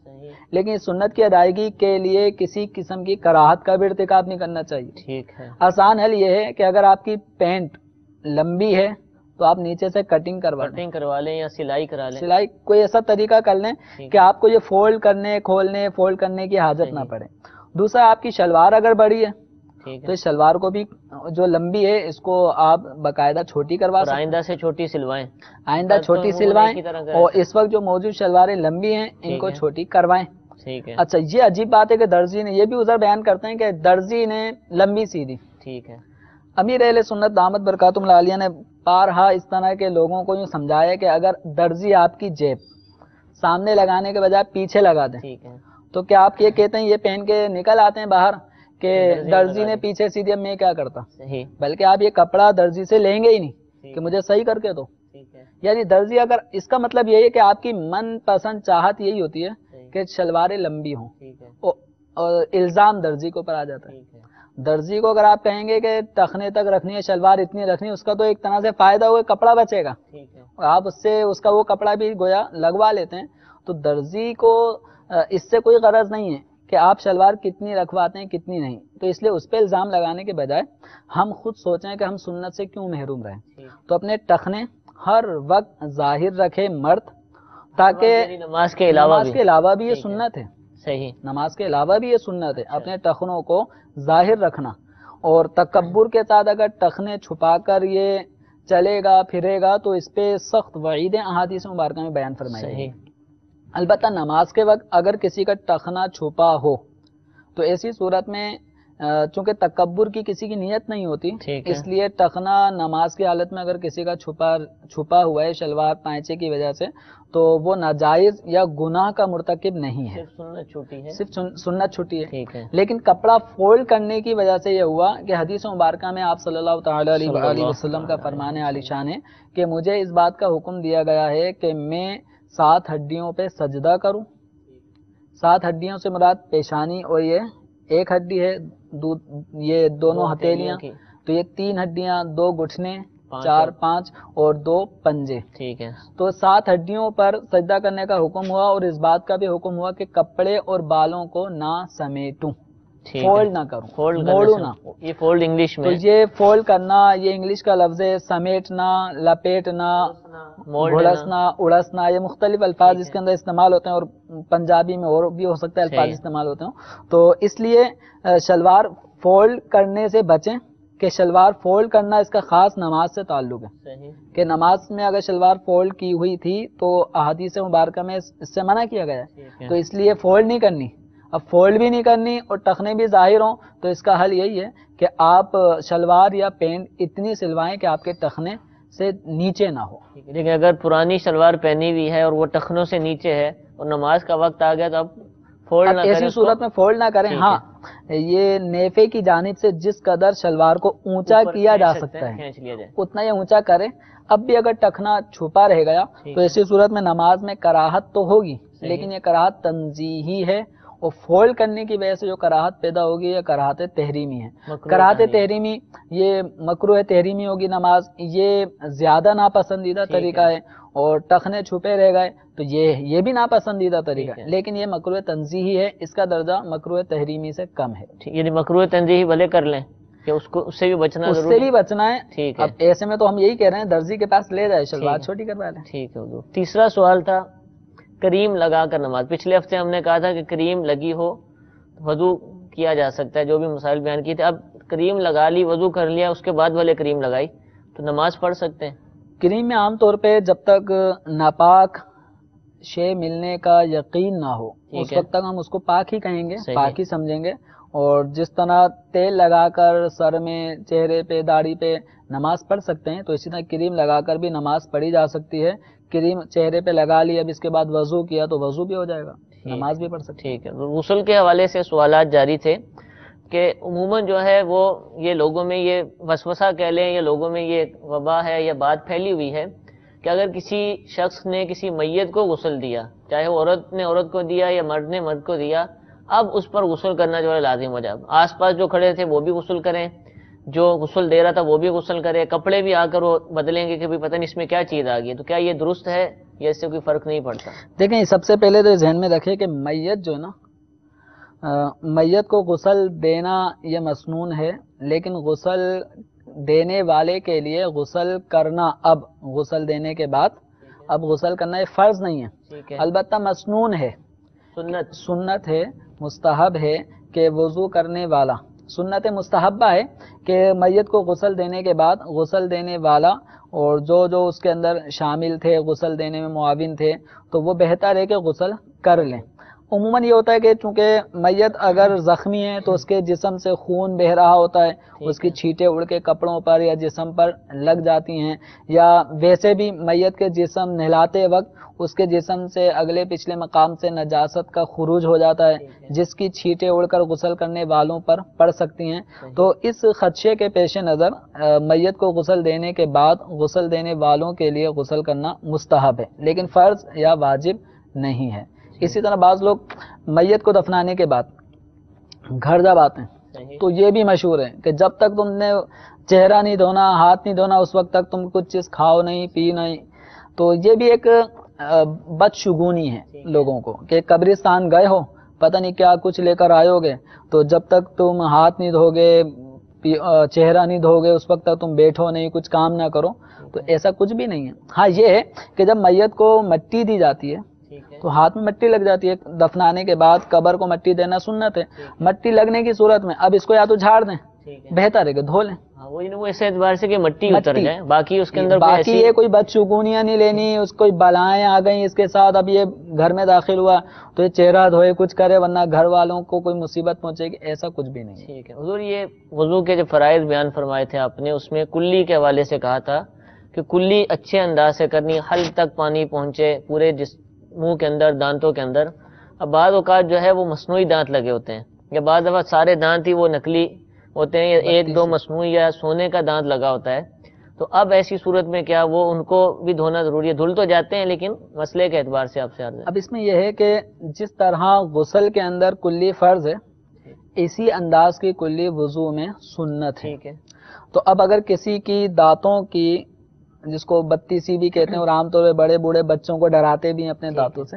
لیکن اس سنت کی ادائیگی کے لیے کسی قسم کی کراہت کا بھی ارتکاب نہیں کرنا چاہیے. ٹھیک ہے. آسان حل یہ ہے کہ اگر آپ کی پینٹ لمبی ہے تو آپ نیچے سے کٹنگ کروا لیں یا سلائی کرا لیں. سلائی کوئی ایسا طریقہ کر لیں کہ آپ کو یہ فولڈ کرنے کی حاجت نہ پڑے. دوسرا، آپ کی شلوار اگر بڑی ہے تو اس شلوار کو بھی جو لمبی ہے اس کو آپ باقاعدہ چھوٹی کروا سکتے ہیں. آئندہ سے چھوٹی سلوائیں اور اس وقت جو موجود شلواریں لمبی ہیں ان کو چھوٹی کروائیں. ٹھیک ہے. اچھا، یہ عجیب بات ہے کہ درزی نے یہ بھی عذر بیان کرتے ہیں کہ درزی نے لمبی سی دی. ٹھیک ہے. امیر اہل سنت دامت برکاتہم العالیہ نے بارہا اس طرح کے لوگوں کو یوں سمجھایا کہ اگر درزی آپ کی جیب سامنے لگانے کے بجائے پیچھے لگا دیں تو کیا آپ یہ کہتے ہیں یہ پہن کے نکل آتے ہیں باہر کہ درزی نے پیچھے سی دیا، میں کیا کرتا؟ بلکہ آپ یہ کپڑا درزی سے لیں گے ہی نہیں کہ مجھے صحیح کر کے دو. یعنی درزی اگر اس کا مطلب یہی ہے کہ آپ کی من پسند چاہت یہی ہوتی ہے کہ شلواریں لمبی ہوں، اور الزام درزی کے اوپر آ جاتا ہے. درزی کو اگر آپ کہیں گے کہ ٹخنے تک رکھنی ہے شلوار اتنی رکھنی ہے، اس کا تو ایک طرح سے فائدہ ہوا، کپڑا بچے گا، اور آپ اس سے اس کا وہ کپڑا بھی گویا لگوا لیتے ہیں. تو درزی کو اس سے کوئی غرض نہیں ہے کہ آپ شلوار کتنی رکھواتے ہیں کتنی نہیں. تو اس لیے اس پہ الزام لگانے کے بجائے ہم خود سوچیں کہ ہم سنت سے کیوں محروم رہیں. تو اپنے ٹخنے ہر وقت ظاہر رکھے مرد، تاکہ نماز کے علاوہ بھی یہ سنت ہے. صحیح. نماز کے علاوہ بھی یہ سنت ہے اپنے ٹخنوں کو ظاہر رکھنا. اور تکبر کے ساتھ اگر ٹخنے چھپا کر یہ چلے گا پھرے گا تو اس پہ سخت وعیدیں احادیث مبارکہ میں بیان فرمائی گئی۔ البتہ نماز کے وقت اگر کسی کا ٹخنا چھپا ہو تو ایسی صورت میں چونکہ تکبر کی کسی کی نیت نہیں ہوتی، اس لیے ٹخنا نماز کی حالت میں اگر کسی کا چھپا ہوا ہے شلوار پائچے کی وجہ سے تو وہ ناجائز یا گناہ کا مرتکب نہیں ہے، صرف سنت چھوٹی ہے۔ لیکن کپڑا فولڈ کرنے کی وجہ سے یہ ہوا کہ حدیث مبارکہ میں آپ صلی اللہ تعالی علیہ وآلہ وسلم کا فرمان عالی شان ہے کہ مجھے اس بات کا حکم دیا گیا ہے کہ میں 7 ہڈیوں پہ سجدہ کروں۔ 7 ہڈیوں سے مراد پیشانی اور یہ ایک ہڈی ہے، یہ دونوں ہتھیلیاں، تو یہ 3 ہڈیاں، 2 گھٹنے، 4 5 اور 2 پنجے، ٹھیک ہے۔ تو 7 ہڈیوں پر سجدہ کرنے کا حکم ہوا، اور اس بات کا بھی حکم ہوا کہ کپڑے اور بالوں کو نہ سمیٹوں، فولڈ نہ کروں، موڑوں نہ۔ یہ فولڈ انگلش میں، تو یہ فولڈ کرنا یہ انگلش کا لفظ ہے، سمیٹنا، لپیٹنا، گھڑسنا، اڑسنا، یہ مختلف الفاظ اس کے اندر استعمال ہوتے ہیں، اور پنجابی میں اور بھی ہو سکتا ہے الفاظ استعمال ہوتے ہیں۔ تو اس لیے شلوار فولڈ کرنے سے بچیں، کہ شلوار فولڈ کرنا اس کا خاص نماز سے تعلق ہے، کہ نماز میں اگر شلوار فولڈ کی ہوئی تھی تو احادیث مبارکہ میں اس سے منع کیا گیا ہے، تو اس لیے فولڈ نہیں کرنی۔ اب فولڈ بھی نہیں کرنی اور ٹخنے بھی ظاہر ہوں تو اس کا حل یہی ہے کہ آپ شلوار یا پینٹ اتنی سلوائیں کہ آپ کے ٹخنے سے نیچے نہ ہو۔ لیکن اگر پرانی شلوار پہنی ہوئی ہے اور وہ ٹخنوں سے نیچے ہے اور نماز کا وقت آ گیا تو اب فولڈ نہ کریں، ایسی صورت میں فولڈ نہ کریں۔ ہاں، یہ نیفے کی جانب سے جس قدر شلوار کو اونچا کیا جا سکتا ہے اتنا یہ اونچا کریں۔ اب بھی اگر ٹخنا چھپا رہ گیا تو ایسی صورت میں نماز میں کراہت تو ہوگی، لیکن یہ کراہت تنزیہی ہے، اور فولڈ کرنے کی وجہ سے جو کراہت پیدا ہوگی یہ کراہت تحریمی ہے۔ کراہت تحریمی یہ مکروہ تحریمی ہوگی نماز، یہ زیادہ ناپسندیدہ طریقہ ہے، اور ٹخنے چھپے رہ گئے تو یہ بھی ناپسندیدہ طریقہ ہے، لیکن یہ مکروہ تنزیہی ہے، اس کا درجہ مکروہ تحریمی سے کم ہے۔ یعنی مکروہ تنزیہی بھلے کر لیں کہ اس سے بھی بچنا ضروری ہے، اس سے بھی بچنا ہے، ٹھیک ہے۔ اب ایسے میں تو ہم یہی کہہ رہے ہیں درزی کے پاس لے جائے، شلوار چھوٹی کروا لیں، ٹھیک ہے حضور۔ تیسرا سوال تھا کریم لگا کر نماز۔ پچھلے ہفتے ہم نے کہا تھا کہ کریم لگی ہو وضو کیا جا سکتا ہے، جو بھی مسائل بیان کیے تھے۔ اب کریم لگا لی، وضو کر لیا، اس کے بعد بھلے کریم لگائی تو نماز پڑھ سکتے ہیں؟ کریم میں عام طور پہ جب تک ناپاک شے ملنے کا یقین نہ ہو اس وقت تک ہم اس کو پاک ہی کہیں گے، پاک ہی سمجھیں گے۔ اور جس طرح تیل لگا کر سر میں، چہرے پہ، داڑھی پہ نماز پڑھ سکتے ہیں، تو اسی طرح کریم لگا کر بھی نماز پڑھی جا سکتی ہے۔ کریم چہرے پہ لگا لی، اب اس کے بعد وضو کیا تو وضو بھی ہو جائے گا، نماز بھی پڑھ سکتے ہیں۔ ٹھیک ہے۔ غسل کے حوالے سے سوالات جاری تھے کہ عموماً جو ہے وہ یہ لوگوں میں یہ وسوسہ کہہ لیں، یا لوگوں میں یہ وبا ہے یا بات پھیلی ہوئی ہے کہ اگر کسی شخص نے کسی میت کو غسل دیا، چاہے وہ عورت نے عورت کو دیا یا مرد نے مرد کو دیا، اب اس پر غسل کرنا جو ہے لازم ہو جائے۔ آس پاس جو کھڑے تھے وہ بھی غسل کریں، جو غسل دے رہا تھا وہ بھی غسل کرے، کپڑے بھی آ کر وہ بدلیں گے کہ پتہ نہیں اس میں کیا چیز آ گئی، تو کیا یہ درست ہے یا اس سے کوئی فرق نہیں پڑتا؟ دیکھیں، سب سے پہلے تو ذہن میں رکھے کہ میت جو ہے نا، میت کو غسل دینا یہ مسنون ہے، لیکن غسل دینے والے کے لیے غسل کرنا، اب غسل دینے کے بعد اب غسل کرنا یہ فرض نہیں ہے، البتہ مسنون ہے، سنت ہے، مستحب ہے کہ وضو کرنے والا، سنت مستحبہ ہے کہ میت کو غسل دینے کے بعد غسل دینے والا اور جو اس کے اندر شامل تھے، غسل دینے میں معاون تھے، تو وہ بہتر ہے کہ غسل کر لیں۔ عموماً یہ ہوتا ہے کہ چونکہ میت اگر زخمی ہے تو اس کے جسم سے خون بہہ رہا ہوتا ہے، اس کی چھینٹیں اڑ کے کپڑوں پر یا جسم پر لگ جاتی ہیں، یا ویسے بھی میت کے جسم نہلاتے وقت اس کے جسم سے اگلے پچھلے مقام سے نجاست کا خروج ہو جاتا ہے، جس کی چھینٹیں اڑ کر غسل کرنے والوں پر پڑ سکتی ہیں۔ تو اس خدشے کے پیش نظر میت کو غسل دینے کے بعد غسل دینے والوں کے لیے غسل کرنا مستحب ہے، لیکن فرض یا واجب نہیں ہے۔ اسی طرح بعض لوگ میت کو دفنانے کے بعد گھر جب آتے ہیں تو یہ بھی مشہور ہے کہ جب تک تم نے چہرہ نہیں دھونا، ہاتھ نہیں دھونا، اس وقت تک تم کچھ چیز کھاؤ نہیں، پی نہیں۔ تو یہ بھی ایک بدشگونی ہے لوگوں کو کہ قبرستان گئے ہو، پتہ نہیں کیا کچھ لے کر آئے ہوگے، تو جب تک تم ہاتھ نہیں دھوگے، چہرہ نہیں دھوگے، اس وقت تک تم بیٹھو نہیں، کچھ کام نہ کرو، تو ایسا کچھ بھی نہیں ہے۔ ہاں یہ ہے کہ جب میت کو مٹی دی جاتی ہے تو ہاتھ میں مٹی لگ جاتی ہے، دفنانے کے بعد قبر کو مٹی دینا سنت ہے، مٹی لگنے کی صورت میں اب اس کو یا تو جھاڑ دیں بہتر ہے کہ دھو لیں. وہ اس اعتبار سے کہ مٹی اتر جائے، باقی اس کے اندر باقی یہ کوئی بدشگونیاں نہیں لینی، اس کو بلائیں آ گئیں اس کے ساتھ، اب یہ گھر میں داخل ہوا تو یہ چہرہ دھوئے کچھ کرے ورنہ گھر والوں کو کوئی مصیبت پہنچے گی، ایسا کچھ بھی نہیں. ٹھیک ہے حضور، یہ وضو کے جو فرائض بیان فرمائے تھے آپ نے، اس میں کلی کے حوالے سے کہا تھا کہ کلی اچھے انداز سے کرنی، حلق تک پانی پہنچے پورے منہ کے اندر، دانتوں کے اندر. اب بعض اوقات جو ہے وہ مصنوعی دانت لگے ہوتے ہیں، یا بعض دفعہ سارے دانت ہی وہ نقلی ہوتے ہیں، یا ایک دو مصنوعی یا سونے کا دانت لگا ہوتا ہے. تو اب ایسی صورت میں کیا وہ ان کو بھی دھونا ضروری ہے؟ دھل تو جاتے ہیں لیکن مسئلے کے اعتبار سے آپ سے عرض ہے. اب اس میں یہ ہے کہ جس طرح غسل کے اندر کلی فرض ہے، اسی انداز کی کلی وضو میں سنت ہے. ٹھیک ہے. تو اب اگر کسی کی دانتوں کی، جس کو بتیسی بھی کہتے ہیں، اور عام طور پہ بڑے بوڑھے بچوں کو ڈراتے بھی ہیں اپنے دانتوں سے،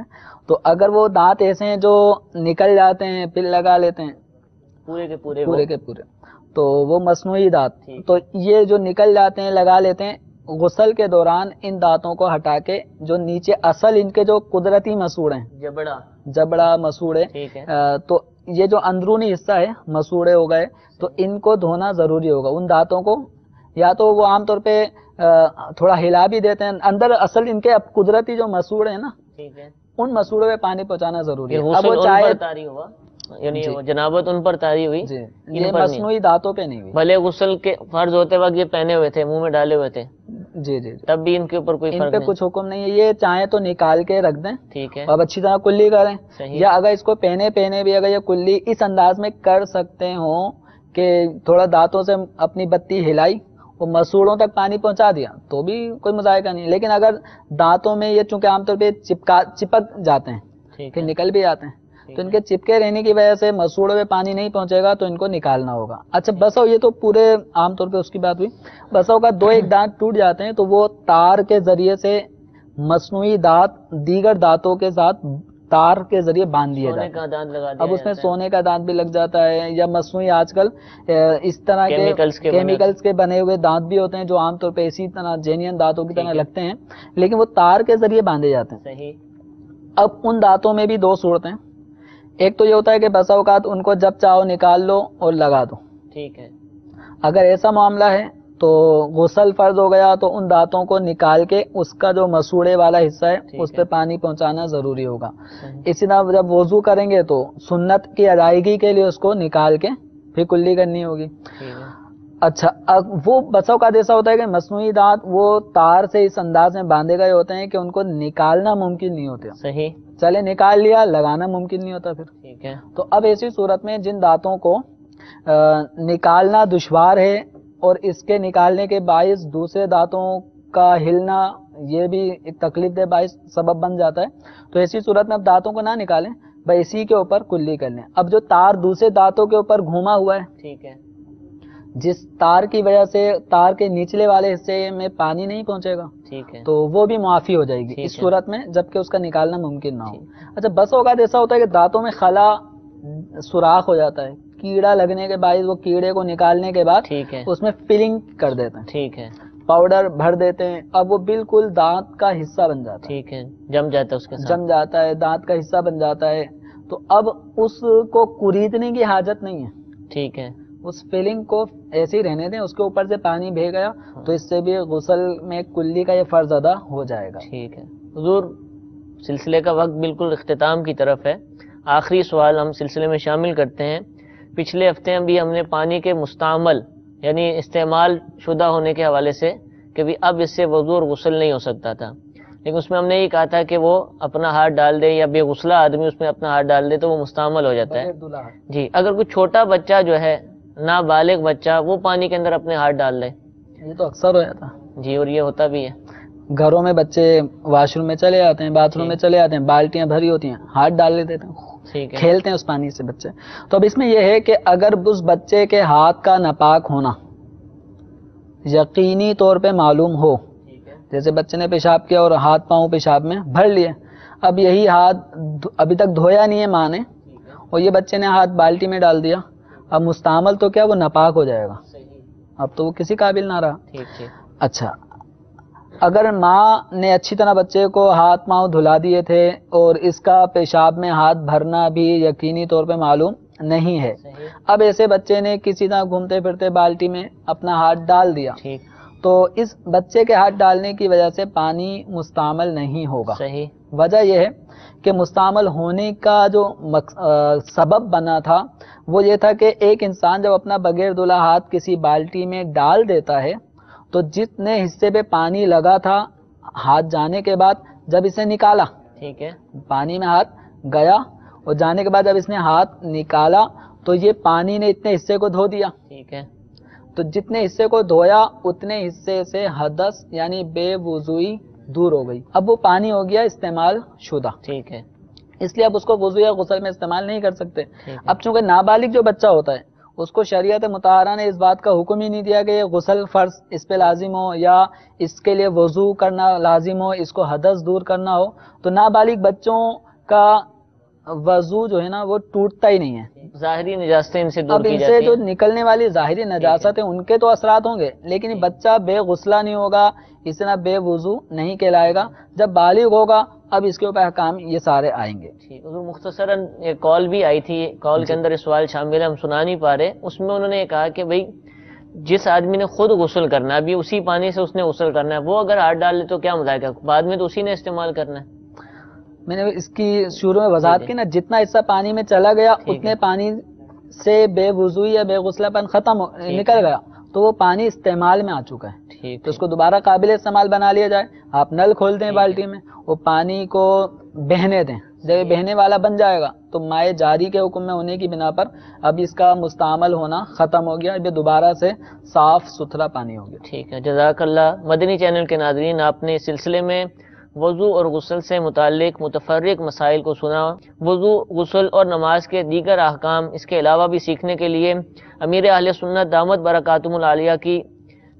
تو اگر وہ دانت ایسے ہیں جو نکل جاتے ہیں پل لگا لیتے ہیں پورے کے پورے تو وہ مصنوعی دانت، تو یہ جو نکل جاتے ہیں لگا لیتے ہیں، غسل کے دوران ان دانتوں کو ہٹا کے جو نیچے اصل ان کے جو قدرتی مسوڑے ہیں، جبڑا مسوڑے، تو یہ جو اندرونی حصہ ہے مسوڑے ہو گئے، تو ان کو دھونا ضروری ہوگا. ان دانتوں کو یا تو وہ عام طور پہ تھوڑا ہلا بھی دیتے ہیں، اندر اصل ان کے اب قدرتی جو مسوڑے ہیں نا، ان مسوڑوں پہ پانی پہنچانا ضروری ہے. اب وہ چاہے یعنی جنابت ان پر طاری ہوئی، یہ مصنوعی دانتوں پہ نہیں ہوئی. بھلے غسل کے فرض ہوتے وقت یہ پہنے ہوئے تھے، منہ میں ڈالے ہوئے تھے، جی تب بھی ان کے اوپر کوئی فرق نہیں، ان پہ کچھ حکم نہیں ہے. یہ چاہیں تو نکال کے رکھ دیں، ٹھیک ہے، اب اچھی طرح کلی کریں، یا اگر اس کو پہنے بھی اگر یہ کلی اس انداز میں کر سکتے ہوں کہ تھوڑا دانتوں سے اپنی بتی ہلائی، وہ مسوڑوں تک پانی پہنچا دیا، تو بھی کوئی مذائقہ نہیں. لیکن اگر دانتوں میں یہ چونکہ عام طور پہ چپک جاتے ہیں کہ نکل بھی جاتے ہیں، تو ان کے چپکے رہنے کی وجہ سے مسوڑوں میں پانی نہیں پہنچے گا، تو ان کو نکالنا ہوگا. اچھا بسو، یہ تو پورے عام طور پہ اس کی بات ہوئی. بسوں کا 2-1 دانت ٹوٹ جاتے ہیں تو وہ تار کے ذریعے سے مصنوعی دانت دیگر دانتوں کے ساتھ تار کے ذریعے باندھ دیا جاتا ہے. اب اس میں سونے کا دانت بھی لگ جاتا ہے، یا مصنوعی آج کل اس طرح کے کیمیکلز کے بنے ہوئے دانت بھی ہوتے ہیں جو عام طور پہ اسی طرح جینین دانتوں کی طرح لگتے ہیں، لیکن وہ تار کے ذریعے باندھے جاتے ہیں. اب ان دانتوں میں بھی 2 صورتیں، ایک تو یہ ہوتا ہے کہ بسا اوقات ان کو جب چاہو نکال لو اور لگا دو، ٹھیک ہے. اگر ایسا معاملہ ہے تو غسل فرض ہو گیا تو ان دانتوں کو نکال کے اس کا جو مسوڑے والا حصہ ہے اس پہ پانی پہنچانا ضروری ہوگا. اسی طرح جب وضو کریں گے تو سنت کی ادائیگی کے لیے اس کو نکال کے پھر کلی کرنی ہوگی. اچھا، وہ بسوں کا ایسا ہوتا ہے کہ مصنوعی دانت وہ تار سے اس انداز میں باندھے گئے ہوتے ہیں کہ ان کو نکالنا ممکن نہیں ہوتا. صحیح، چلے نکال لیا، لگانا ممکن نہیں ہوتا پھر. ٹھیک ہے. تو اب ایسی صورت میں جن دانتوں کو نکالنا دشوار ہے اور اس کے نکالنے کے باعث دوسرے دانتوں کا ہلنا یہ بھی ایک تکلیف دہ باعث سبب بن جاتا ہے، تو ایسی صورت میں اب دانتوں کو نہ نکالیں، بھائی اسی کے اوپر کلی کر لیں. اب جو تار دوسرے دانتوں کے اوپر گھوما ہوا ہے، ٹھیک ہے، جس تار کی وجہ سے تار کے نچلے والے حصے میں پانی نہیں پہنچے گا، ٹھیک ہے، تو وہ بھی معافی ہو جائے گی اس صورت میں جبکہ اس کا نکالنا ممکن نہ ہو. اچھا، بس اوقات ایسا ہوتا ہے کہ دانتوں میں خلا سوراخ ہو جاتا ہے، کیڑا لگنے کے باعث وہ کیڑے کو نکالنے کے بعد اس میں فلنگ کر دیتے ہیں، ٹھیک ہے، پاؤڈر بھر دیتے ہیں، اب وہ بالکل دانت کا حصہ بن جاتا ہے، ٹھیک ہے، جم جاتا ہے، اس کے ساتھ جم جاتا ہے، دانت کا حصہ بن جاتا ہے. تو اب اس کو کوریدنے کی حاجت نہیں ہے، ٹھیک ہے، اس فیلنگ کو ایسے ہی رہنے دیں، اس کے اوپر سے پانی بہہ گیا تو اس سے بھی غسل میں کلی کا یہ فرض ادا ہو جائے گا. ٹھیک ہے. حضور، سلسلے کا وقت بالکل اختتام کی طرف ہے. آخری سوال ہم سلسلے میں شامل کرتے ہیں. پچھلے ہفتے بھی ہم نے پانی کے مستعمل یعنی استعمال شدہ ہونے کے حوالے سے کہ بھی اب اس سے وضو اور غسل نہیں ہو سکتا تھا، لیکن اس میں ہم نے یہ کہا تھا کہ وہ اپنا ہاتھ ڈال دے یا بے غسلہ آدمی اس میں اپنا ہاتھ ڈال دے تو وہ مستعمل ہو جاتا ہے. جی، اگر کوئی چھوٹا بچہ جو ہے، نابالغ بچہ، وہ پانی کے اندر اپنے ہاتھ ڈال دے، یہ تو اکثر ہو جاتا. جی، اور یہ ہوتا بھی ہے. گھروں میں بچے واش روم میں چلے جاتے ہیں، باتھ روم میں چلے جاتے ہیں، بالٹیاں بھری ہوتی ہیں، ہاتھ ڈال لیتے ہیں، کھیلتے ہیں اس پانی سے بچے. تو اب اس میں یہ ہے کہ اگر اس بچے کے ہاتھ کا ناپاک ہونا یقینی طور پہ معلوم ہو، جیسے بچے نے پیشاب کیا اور ہاتھ پاؤں پیشاب میں بھر لیے، اب یہی ہاتھ ابھی تک دھویا نہیں ہے ماں نے، اور یہ بچے نے ہاتھ بالٹی میں ڈال دیا، اب مستعمل تو کیا وہ ناپاک ہو جائے گا، اب تو وہ کسی قابل نہ رہا. اچھا، اگر ماں نے اچھی طرح بچے کو ہاتھ پاؤں دھلا دیے تھے اور اس کا پیشاب میں ہاتھ بھرنا بھی یقینی طور پہ معلوم نہیں ہے۔ اب ایسے بچے نے کسی طرح گھومتے پھرتے بالٹی میں اپنا ہاتھ ڈال دیا تو اس بچے کے ہاتھ ڈالنے کی وجہ سے پانی مستعمل نہیں ہوگا۔ صحیح۔ وجہ یہ ہے کہ مستعمل ہونے کا جو سبب بنا تھا وہ یہ تھا کہ ایک انسان جب اپنا بغیر دھلا ہاتھ کسی بالٹی میں ڈال دیتا ہے تو جتنے حصے پہ پانی لگا تھا ہاتھ جانے کے بعد جب اسے نکالا، ٹھیک ہے، پانی میں ہاتھ گیا اور جانے کے بعد جب اس نے ہاتھ نکالا تو یہ پانی نے اتنے حصے کو دھو دیا، ٹھیک ہے، تو جتنے حصے کو دھویا اتنے حصے سے حدث یعنی بے وضوئی دور ہو گئی۔ اب وہ پانی ہو گیا استعمال شدہ، ٹھیک ہے، اس لیے اب اس کو وضو یا غسل میں استعمال نہیں کر سکتے۔ اب چونکہ نابالغ جو بچہ ہوتا ہے اس کو شریعت مطہرہ نے اس بات کا حکم ہی نہیں دیا کہ یہ غسل فرض اس پہ لازم ہو یا اس کے لیے وضو کرنا لازم ہو، اس کو حدث دور کرنا ہو، تو نابالغ بچوں کا وضو جو ہے نا وہ ٹوٹتا ہی نہیں ہے۔ ظاہری نجاستیں ان سے دور اب کی ان جاتی سے ہیں۔ جو نکلنے والی ظاہری نجاست ہے ان کے تو اثرات ہوں گے، لیکن بچہ بے غسلہ نہیں ہوگا، اس طرح بے وضو نہیں کہلائے گا۔ جب بالغ ہوگا اب اس کے اوپر احکام یہ سارے آئیں گے۔ حضور مختصراً ایک کال بھی آئی تھی، کال کے اندر یہ سوال شامل ہے، ہم سنا نہیں پا رہے، اس میں انہوں نے کہا کہ بھئی جس آدمی نے خود غسل کرنا ہے، ابھی اسی پانی سے اس نے غسل کرنا ہے، وہ اگر ہاتھ ڈال لے تو کیا مذائقہ، بعد میں تو اسی نے استعمال کرنا ہے۔ میں نے اس کی شروع میں وضاحت کی نا، جتنا حصہ پانی میں چلا گیا اتنے پانی سے بے وضوئی یا بے غسلہ پن نکل گیا تو وہ پانی استعمال میں آ چکا ہے، تو اس کو دوبارہ قابل استعمال بنا لیا جائے۔ آپ نل کھول دیں بالٹی میں، وہ پانی کو بہنے دیں، جب یہ بہنے والا بن جائے گا تو مائع جاری کے حکم میں ہونے کی بنا پر اب اس کا مستعمل ہونا ختم ہو گیا، اب یہ دوبارہ سے صاف ستھرا پانی ہو گیا۔ ٹھیک ہے، جزاک اللہ۔ مدنی چینل کے ناظرین، آپ نے اس سلسلے میں وضو اور غسل سے متعلق متفرق مسائل کو سنا۔ وضو، غسل اور نماز کے دیگر احکام اس کے علاوہ بھی سیکھنے کے لیے امیر اہل سنت دامت برکاتہم العالیہ کی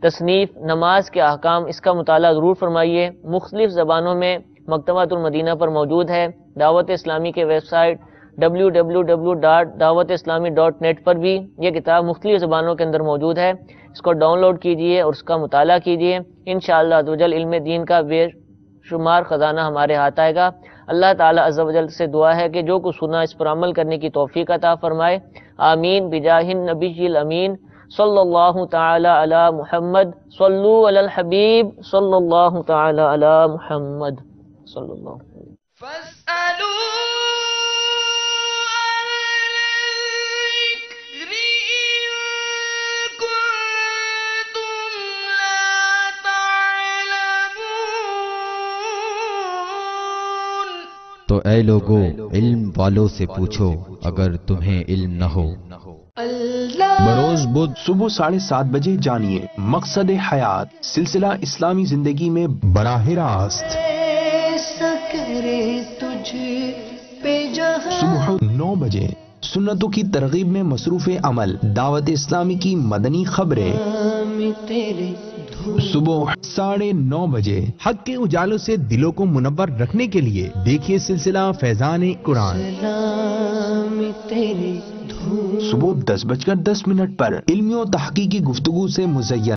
تصنیف نماز کے احکام، اس کا مطالعہ ضرور فرمائیے۔ مختلف زبانوں میں مکتبۃ المدینہ پر موجود ہے۔ دعوت اسلامی کے ویب سائٹ www.dawatislami.net پر بھی یہ کتاب مختلف زبانوں کے اندر موجود ہے، اس کو ڈاؤن لوڈ کیجئے اور اس کا مطالعہ کیجئے۔ انشاءاللہ عز و جل علم دین کا بے شمار خزانہ ہمارے ہاتھ آئے گا۔ اللہ تعالیٰ عز و جل سے دعا ہے کہ جو کچھ سنا اس پر عمل کرنے کی توفیق عطا فرمائے، آمین بجاہ النبی الامین صلی اللہ تعالی علی محمد، صلو علی الحبیب صلی اللہ تعالی علی محمد صلی اللہ علیہ وسلم۔ تو اے لوگو علم والوں سے پوچھو اگر تمہیں علم نہ ہو۔ بروز بدھ صبح 7:30 بجے جانیے مقصد حیات، سلسلہ اسلامی زندگی میں براہ راست۔ صبح 9 بجے سنتوں کی ترغیب میں مصروف عمل دعوت اسلامی کی مدنی خبریں۔ صبح 9:30 بجے حق کے اجالوں سے دلوں کو منور رکھنے کے لیے دیکھیے سلسلہ فیضان قرآن۔ صبح 10:10 پر علمی و تحقیقی گفتگو سے مزین